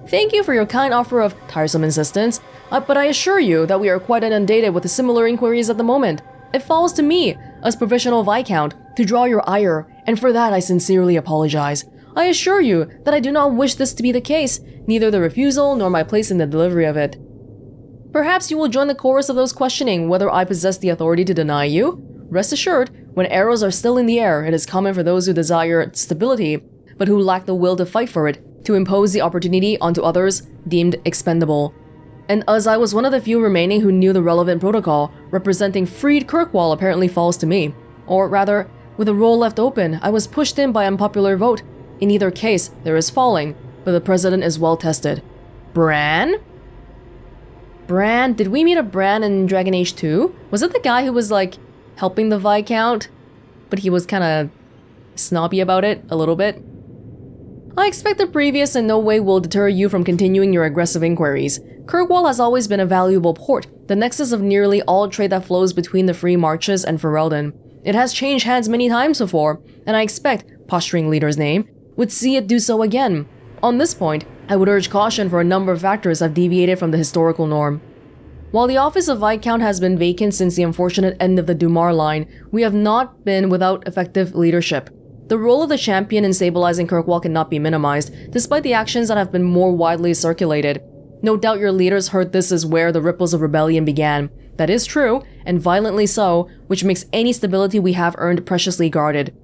thank you for your kind offer of tiresome insistence, but I assure you that we are quite inundated with similar inquiries at the moment. It falls to me, as Provisional Viscount, to draw your ire, and for that I sincerely apologize. I assure you that I do not wish this to be the case, neither the refusal nor my place in the delivery of it. Perhaps you will join the chorus of those questioning whether I possess the authority to deny you. Rest assured, when arrows are still in the air, it is common for those who desire stability, but who lack the will to fight for it, to impose the opportunity onto others deemed expendable. And as I was one of the few remaining who knew the relevant protocol, representing freed Kirkwall apparently falls to me. Or rather, with a role left open, I was pushed in by unpopular vote. In either case, there is falling, but the president is well tested. Bran? Bran? Did we meet a Bran in Dragon Age 2? Was it the guy who was, like, helping the Viscount? But he was kinda snobby about it, a little bit. I expect the previous in no way will deter you from continuing your aggressive inquiries. Kirkwall has always been a valuable port, the nexus of nearly all trade that flows between the Free Marches and Ferelden. It has changed hands many times before, and I expect, posturing leader's name, would see it do so again. On this point, I would urge caution for a number of factors have deviated from the historical norm. While the office of Viscount has been vacant since the unfortunate end of the Dumar line, we have not been without effective leadership. The role of the champion in stabilizing Kirkwall cannot be minimized, despite the actions that have been more widely circulated. No doubt your leaders heard this is where the ripples of rebellion began. That is true, and violently so, which makes any stability we have earned preciously guarded.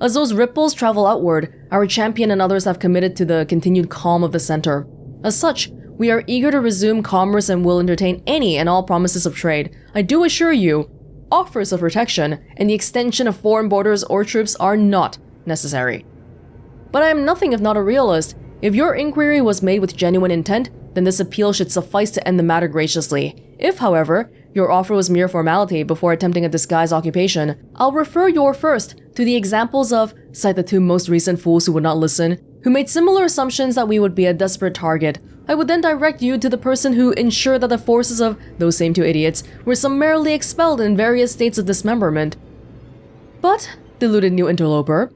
As those ripples travel outward, our champion and others have committed to the continued calm of the center. As such, we are eager to resume commerce and will entertain any and all promises of trade. I do assure you, offers of protection and the extension of foreign borders or troops are not necessary. But I am nothing if not a realist. If your inquiry was made with genuine intent, then this appeal should suffice to end the matter graciously. If, however, your offer was mere formality before attempting a disguised occupation, I'll refer your first to the examples of, cite the two most recent fools who would not listen, who made similar assumptions that we would be a desperate target. I would then direct you to the person who ensured that the forces of those same two idiots were summarily expelled in various states of dismemberment. But, deluded new interloper,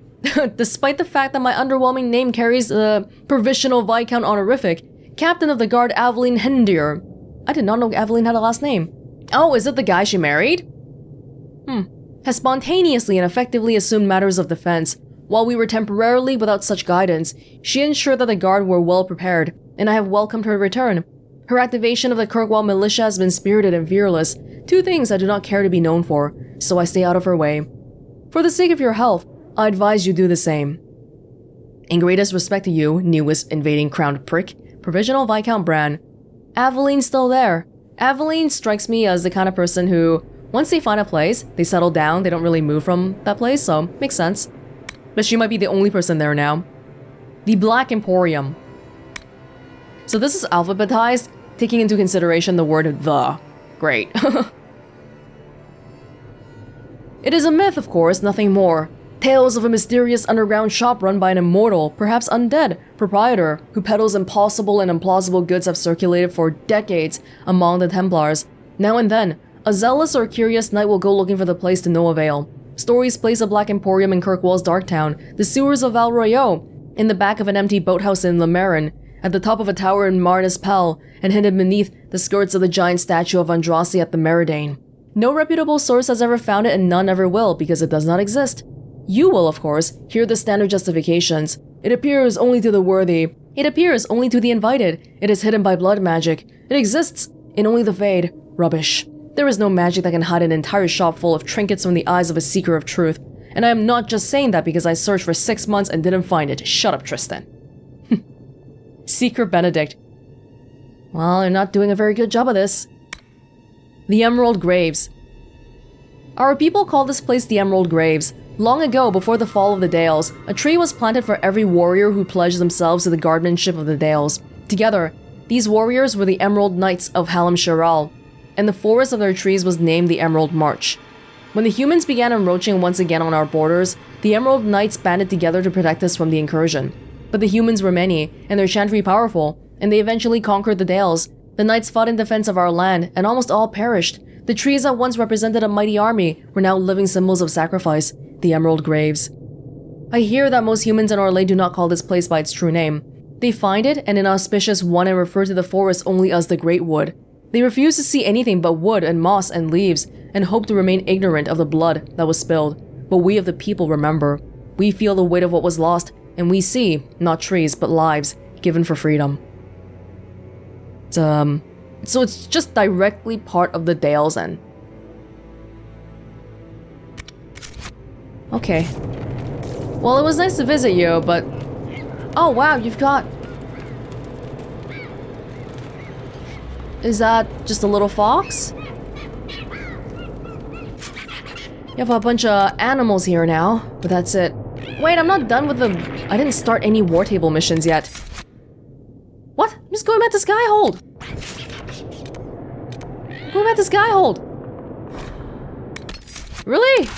despite the fact that my underwhelming name carries the Provisional Viscount honorific, Captain of the Guard Aveline Hendir. I did not know Aveline had a last name. Oh, is it the guy she married? Has spontaneously and effectively assumed matters of defense. While we were temporarily without such guidance, she ensured that the Guard were well prepared, and I have welcomed her return. Her activation of the Kirkwall militia has been spirited and fearless, two things I do not care to be known for, so I stay out of her way. For the sake of your health, I advise you do the same. In greatest respect to you, newest invading crowned prick, Provisional Viscount Bran. Aveline's still there. Aveline strikes me as the kind of person who, once they find a place, they settle down, they don't really move from that place, so makes sense. But she might be the only person there now. The Black Emporium. So this is alphabetized, taking into consideration the word the. Great. It is a myth, of course, nothing more. Tales of a mysterious underground shop run by an immortal, perhaps undead, proprietor who peddles impossible and implausible goods have circulated for decades among the Templars. Now and then, a zealous or curious knight will go looking for the place to no avail. Stories place a Black Emporium in Kirkwall's Darktown, the sewers of Val Royeaux, in the back of an empty boathouse in Le Marin, at the top of a tower in Marnes Pell, and hidden beneath the skirts of the giant statue of Andrasi at the Meridain. No reputable source has ever found it and none ever will because it does not exist. You will, of course, hear the standard justifications. It appears only to the worthy. It appears only to the invited. It is hidden by blood magic. It exists in only the Fade. Rubbish. There is no magic that can hide an entire shop full of trinkets from the eyes of a seeker of truth. And I am not just saying that because I searched for 6 months and didn't find it. Shut up, Tristan. Seeker Benedict. Well, you're not doing a very good job of this. The Emerald Graves. Our people call this place the Emerald Graves. Long ago, before the fall of the Dales, a tree was planted for every warrior who pledged themselves to the guardianship of the Dales. Together, these warriors were the Emerald Knights of Hallam Shiral, and the forest of their trees was named the Emerald March. When the humans began encroaching once again on our borders, the Emerald Knights banded together to protect us from the incursion. But the humans were many, and their chantry powerful, and they eventually conquered the Dales. The knights fought in defense of our land, and almost all perished. The trees that once represented a mighty army were now living symbols of sacrifice, the Emerald Graves. I hear that most humans in Orlais do not call this place by its true name. They find it an inauspicious one and refer to the forest only as the Great Wood. They refuse to see anything but wood and moss and leaves, and hope to remain ignorant of the blood that was spilled. But we of the people remember. We feel the weight of what was lost, and we see, not trees, but lives, given for freedom. So it's just directly part of the Dales then. Okay. Well, it was nice to visit you, but... Oh wow, you've got... Is that just a little fox? You have a bunch of animals here now, but that's it. Wait, I'm not done with the... I didn't start any war table missions yet. What? I'm just going back to Skyhold. Going back to Skyhold. Really?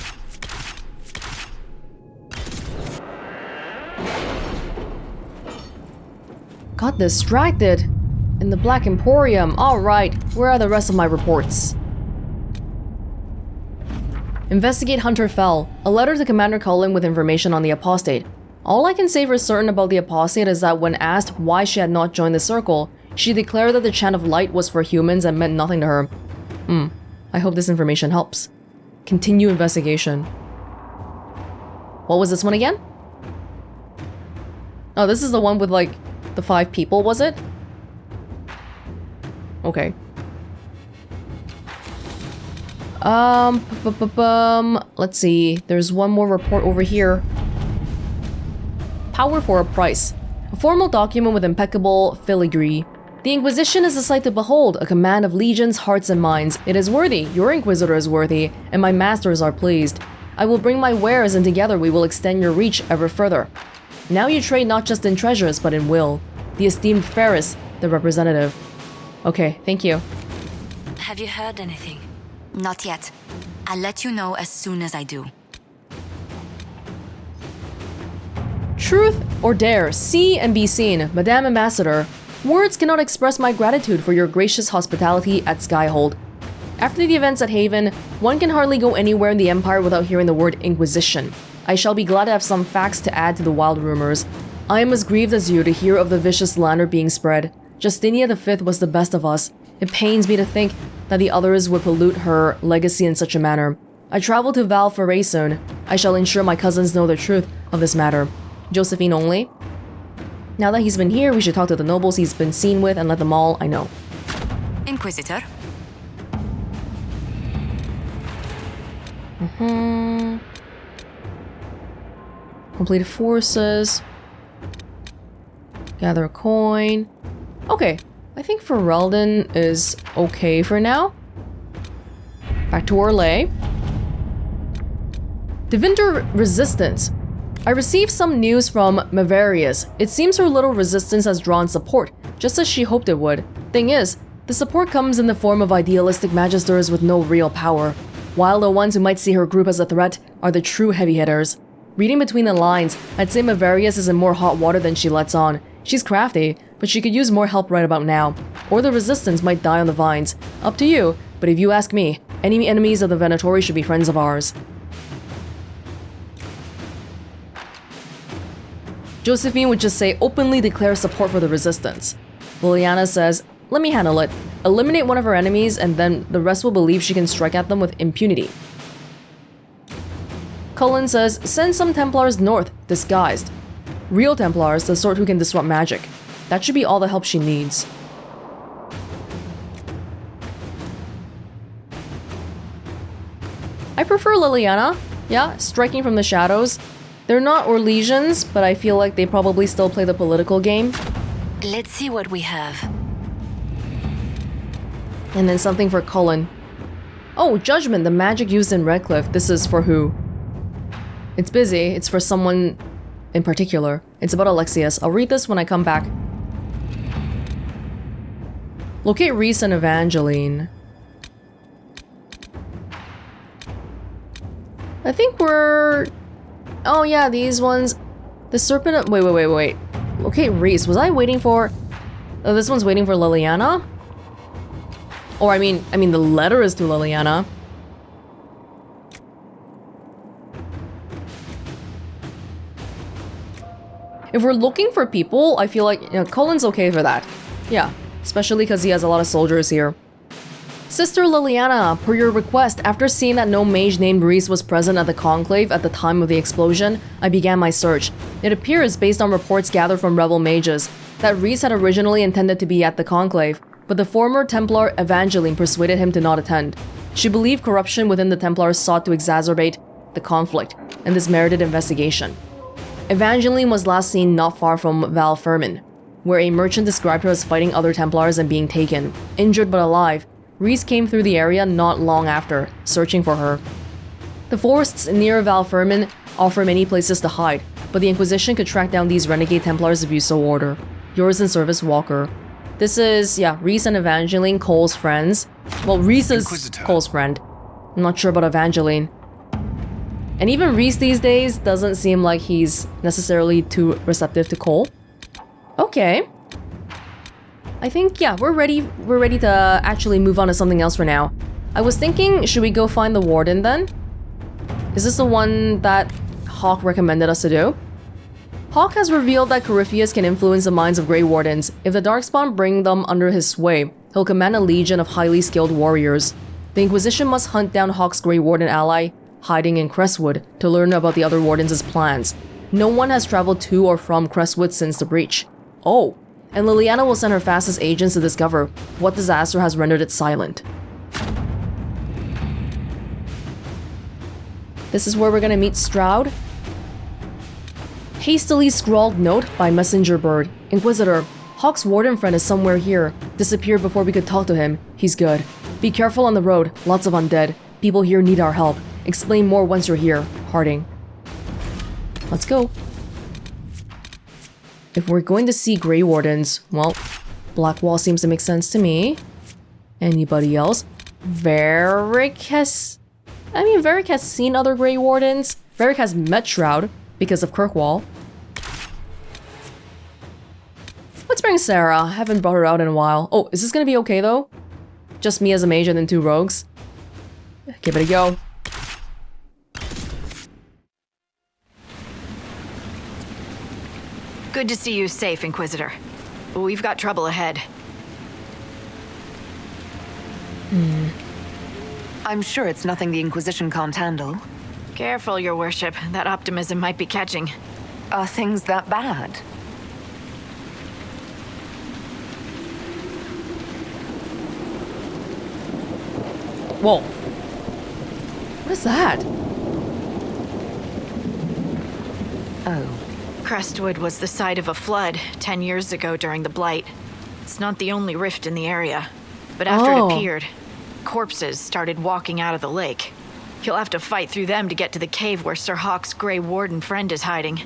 Got distracted. In the Black Emporium. Alright, where are the rest of my reports? Investigate Hunter Fell. A letter to Commander Cullen with information on the apostate. All I can say for certain about the apostate is that when asked why she had not joined the circle, she declared that the chant of light was for humans and meant nothing to her. I hope this information helps. Continue investigation. What was this one again? Oh, this is the one with like the 5 people, was it? Okay. Let's see. There's one more report over here. Power for a price. A formal document with impeccable filigree. The Inquisition is a sight to behold, a command of legions, hearts, and minds. It is worthy, your Inquisitor is worthy, and my masters are pleased. I will bring my wares, and together we will extend your reach ever further. Now you trade not just in treasures, but in will. The esteemed Ferris, the representative. Okay, thank you. Have you heard anything? Not yet. I'll let you know as soon as I do. Truth or dare, see and be seen, Madame Ambassador. Words cannot express my gratitude for your gracious hospitality at Skyhold. After the events at Haven, one can hardly go anywhere in the Empire without hearing the word Inquisition. I shall be glad to have some facts to add to the wild rumors. I am as grieved as you to hear of the vicious slander being spread. Justinia V was the best of us. It pains me to think that the others would pollute her legacy in such a manner. I travel to Val Foray soon. I shall ensure my cousins know the truth of this matter. Josephine only. Now that he's been here, we should talk to the nobles he's been seen with and let them all I know. Inquisitor? Completed forces. Gather a coin. Okay, I think Ferelden is okay for now. Back to Orlais. Devinter Resistance. I received some news from Mavarius. It seems her little resistance has drawn support, just as she hoped it would. Thing is, the support comes in the form of idealistic magisters with no real power, while the ones who might see her group as a threat are the true heavy hitters. Reading between the lines, I'd say Mavarius is in more hot water than she lets on. She's crafty, but she could use more help right about now. Or the resistance might die on the vines. Up to you, but if you ask me, any enemies of the Venatori should be friends of ours. Josephine would just say, openly declare support for the resistance. Liliana says, let me handle it. Eliminate one of her enemies, and then the rest will believe she can strike at them with impunity. Cullen says, send some Templars north, disguised. Real Templars, the sort who can disrupt magic. That should be all the help she needs. I prefer Liliana. Yeah, striking from the shadows. They're not Orlesians, but I feel like they probably still play the political game. Let's see what we have. And then something for Cullen. Oh, Judgment, the magic used in Redcliffe. This is for who? It's busy. It's for someone in particular. It's about Alexius. I'll read this when I come back. Locate Reese and Evangeline. I think we're... Oh yeah, these ones. The serpent... Wait. Locate Reese. Was I waiting for... Oh, this one's waiting for Liliana? Or I mean the letter is to Liliana. If we're looking for people, I feel like, you know, Colin's okay for that. Yeah, especially because he has a lot of soldiers here. Sister Liliana, per your request, after seeing that no mage named Reese was present at the conclave at the time of the explosion, I began my search. It appears, based on reports gathered from rebel mages, that Reese had originally intended to be at the conclave, but the former Templar Evangeline persuaded him to not attend. She believed corruption within the Templars sought to exacerbate the conflict, and this merited investigation. Evangeline was last seen not far from Val Fermin, where a merchant described her as fighting other Templars and being taken. Injured but alive, Reese came through the area not long after, searching for her. The forests near Val Fermin offer many places to hide, but the Inquisition could track down these renegade Templars if you so order. Yours in service, Walker. This is, yeah, Reese and Evangeline, Cole's friends. Well, Reese is Inquisitor. Cole's friend. I'm not sure about Evangeline. And even Reese these days doesn't seem like he's necessarily too receptive to Cole. Okay. I think, yeah, we're ready to actually move on to something else for now. I was thinking, should we go find the Warden then? Is this the one that Hawk recommended us to do? Hawk has revealed that Corypheus can influence the minds of Grey Wardens. If the Darkspawn bring them under his sway, he'll command a legion of highly skilled warriors. The Inquisition must hunt down Hawk's Grey Warden ally, hiding in Crestwood, to learn about the other Wardens' plans. No one has traveled to or from Crestwood since the breach. Oh, and Liliana will send her fastest agents to discover what disaster has rendered it silent. This is where we're gonna meet Stroud. Hastily scrawled note by messenger bird. Inquisitor, Hawk's warden friend is somewhere here. Disappeared before we could talk to him. He's good. Be careful on the road. Lots of undead. People here need our help. Explain more once you're here. Harding. Let's go. If we're going to see Grey Wardens, well, Blackwall seems to make sense to me. Anybody else? Varric has seen other Grey Wardens. Varric has met Shroud because of Kirkwall. Let's bring Sarah. I haven't brought her out in a while. Oh, is this gonna be okay though? Just me as a mage and then 2 rogues? Give it a go. Good to see you safe, Inquisitor. We've got trouble ahead. I'm sure it's nothing the Inquisition can't handle. Careful, Your Worship. That optimism might be catching. Are things that bad? Whoa. What is that? Oh. Crestwood was the site of a flood 10 years ago during the Blight. It's not the only rift in the area. But after it appeared, corpses started walking out of the lake. You'll have to fight through them to get to the cave where Sir Hawk's Grey Warden friend is hiding.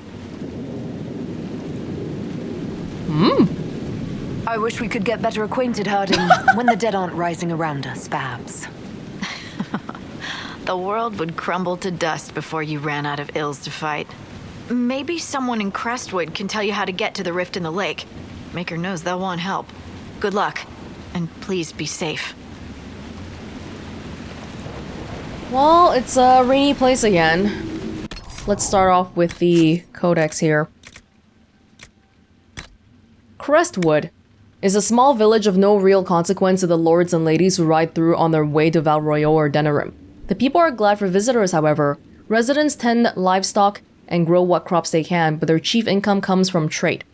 I wish we could get better acquainted, Harding, when the dead aren't rising around us, perhaps. The world would crumble to dust before you ran out of ills to fight. Maybe someone in Crestwood can tell you how to get to the rift in the lake. Maker knows they'll want help. Good luck, and please be safe. Well, it's a rainy place again. Let's start off with the codex here. Crestwood is a small village of no real consequence to the lords and ladies who ride through on their way to Valroyo or Denerim. The people are glad for visitors, however. Residents tend livestock and grow what crops they can, but their chief income comes from trade.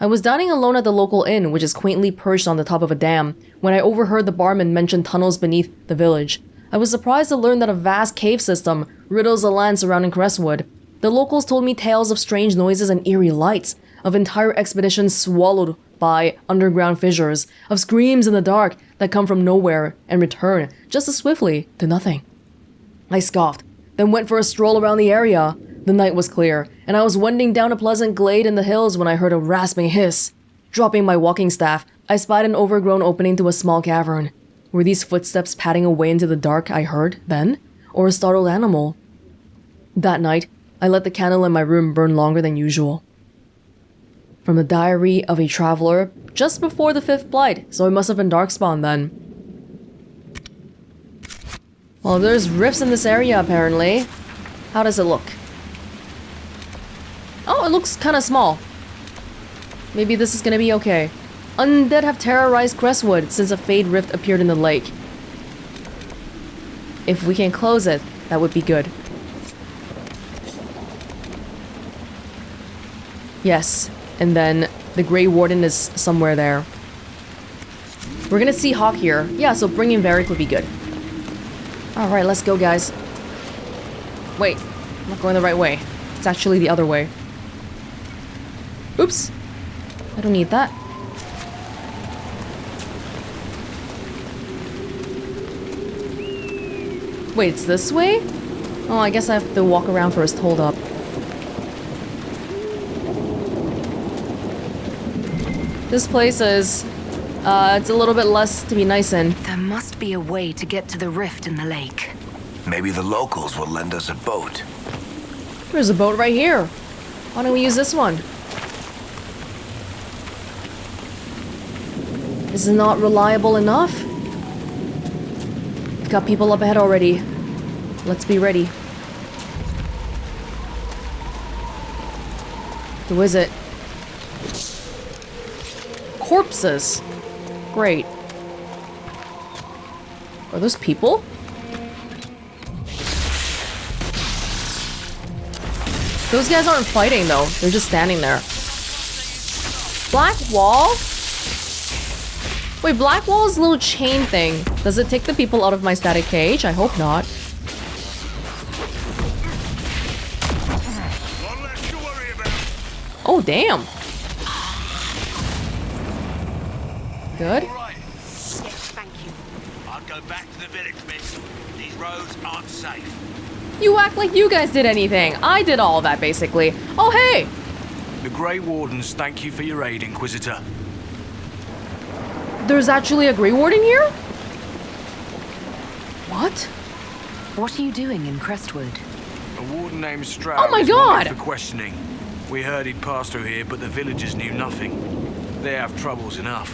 I was dining alone at the local inn, which is quaintly perched on the top of a dam, when I overheard the barman mention tunnels beneath the village. I was surprised to learn that a vast cave system riddles the land surrounding Crestwood. The locals told me tales of strange noises and eerie lights, of entire expeditions swallowed by underground fissures, of screams in the dark that come from nowhere and return just as swiftly to nothing. I scoffed, then went for a stroll around the area. The night was clear, and I was wending down a pleasant glade in the hills when I heard a rasping hiss. Dropping my walking staff, I spied an overgrown opening to a small cavern. Were these footsteps padding away into the dark I heard then, or a startled animal? That night, I let the candle in my room burn longer than usual. From the diary of a traveler just before the 5th blight, so it must have been Darkspawn then. Well, there's rifts in this area apparently. How does it look? Oh, it looks kind of small. Maybe this is gonna be okay. Undead have terrorized Crestwood since a Fade Rift appeared in the lake. If we can close it, that would be good. Yes, and then the Grey Warden is somewhere there. We're gonna see Hawk here. Yeah, so bringing Varric would be good. Alright, let's go, guys. Wait, I'm not going the right way. It's actually the other way. Oops. I don't need that. Wait, it's this way? Oh, I guess I have to walk around first. Hold up. This place is... it's a little bit less to be nice in. There must be a way to get to the rift in the lake. Maybe the locals will lend us a boat. There's a boat right here. Why don't we use this one? Is it not reliable enough? We've got people up ahead already. Let's be ready. Who is it? Corpses. Great. Are those people? Those guys aren't fighting though. They're just standing there. Black wall? Wait, Black Wall's little chain thing. Does it take the people out of my static cage? I hope not. Oh, damn. Good. Yes, thank you. I'll go back to the village, miss. These roads aren't safe. You act like you guys did anything. I did all that, basically. Oh, hey! The Grey Wardens thank you for your aid, Inquisitor. There's actually a Grey Warden here? What? What are you doing in Crestwood? A warden named Stroud Oh my is God! wanted for questioning. We heard he'd passed through here, but the villagers knew nothing. They have troubles enough.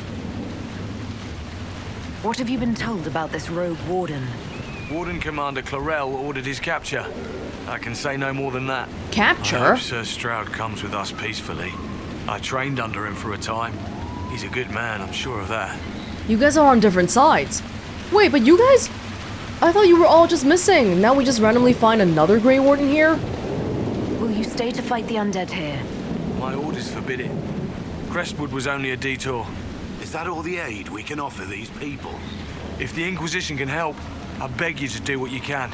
What have you been told about this rogue warden? Warden Commander Clarel ordered his capture. I can say no more than that. Capture? I hope Sir Stroud comes with us peacefully. I trained under him for a time. He's a good man, I'm sure of that. You guys are on different sides. Wait, but you guys... I thought you were all just missing. Now we just randomly find another Grey Warden here? Will you stay to fight the undead here? My orders forbid it. Crestwood was only a detour. Is that all the aid we can offer these people? If the Inquisition can help, I beg you to do what you can.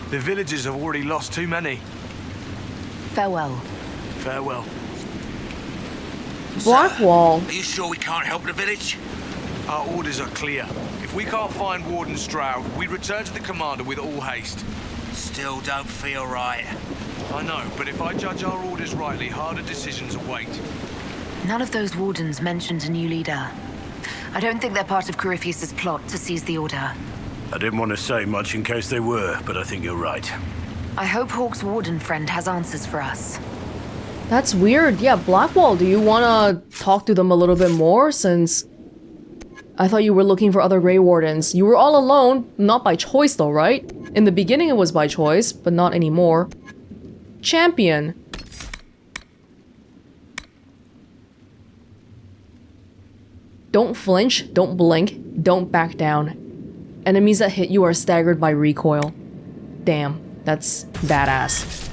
The villagers have already lost too many. Farewell. Farewell. Blackwall. Are you sure we can't help the village? Our orders are clear. If we can't find Warden Stroud, we return to the commander with all haste. Still don't feel right. I know, but if I judge our orders rightly, harder decisions await. None of those wardens mentioned a new leader. I don't think they're part of Corypheus's plot to seize the order. I didn't want to say much in case they were, but I think you're right. I hope Hawk's warden friend has answers for us. That's weird. Yeah, Blackwall, do you want to talk to them a little bit more since... I thought you were looking for other Grey Wardens. You were all alone, not by choice though, right? In the beginning it was by choice, but not anymore. Champion. Don't flinch, don't blink, don't back down. Enemies that hit you are staggered by recoil. Damn, that's badass.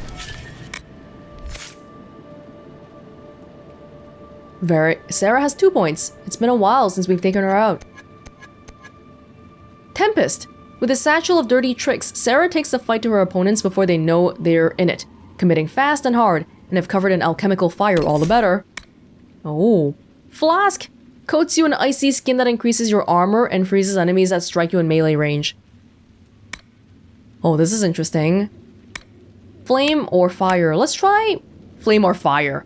Sarah has 2 points. It's been a while since we've taken her out. Tempest. With a satchel of dirty tricks, Sarah takes the fight to her opponents before they know they're in it, committing fast and hard, and if covered in alchemical fire, all the better. Oh. Flask. Coats you in icy skin that increases your armor and freezes enemies that strike you in melee range. Oh, this is interesting. Flame or fire? Let's try flame or fire.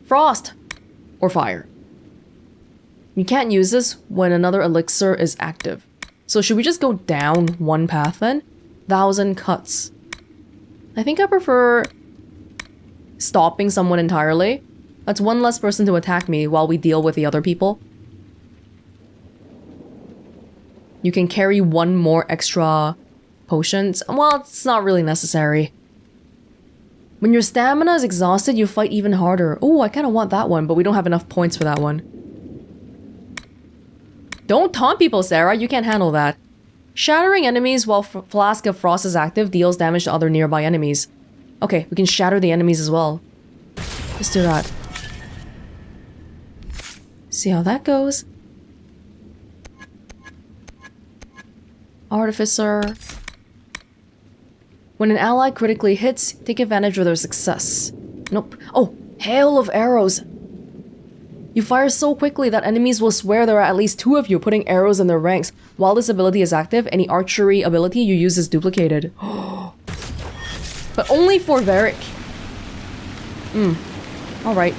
Frost. Or fire. You can't use this when another elixir is active. So should we just go down one path then? 1,000 cuts. I think I prefer stopping someone entirely. That's one less person to attack me while we deal with the other people. You can carry one more extra potions. Well, it's not really necessary. When your stamina is exhausted, you fight even harder. Oh, I kind of want that one, but we don't have enough points for that one. Don't taunt people, Sarah. You can't handle that. Shattering enemies while Flask of Frost is active deals damage to other nearby enemies. Okay, we can shatter the enemies as well. Let's do that. See how that goes. Artificer. When an ally critically hits, take advantage of their success. Nope. Oh, hail of arrows. You fire so quickly that enemies will swear there are at least 2 of you, putting arrows in their ranks. While this ability is active, any archery ability you use is duplicated. But only for Varric. Alright.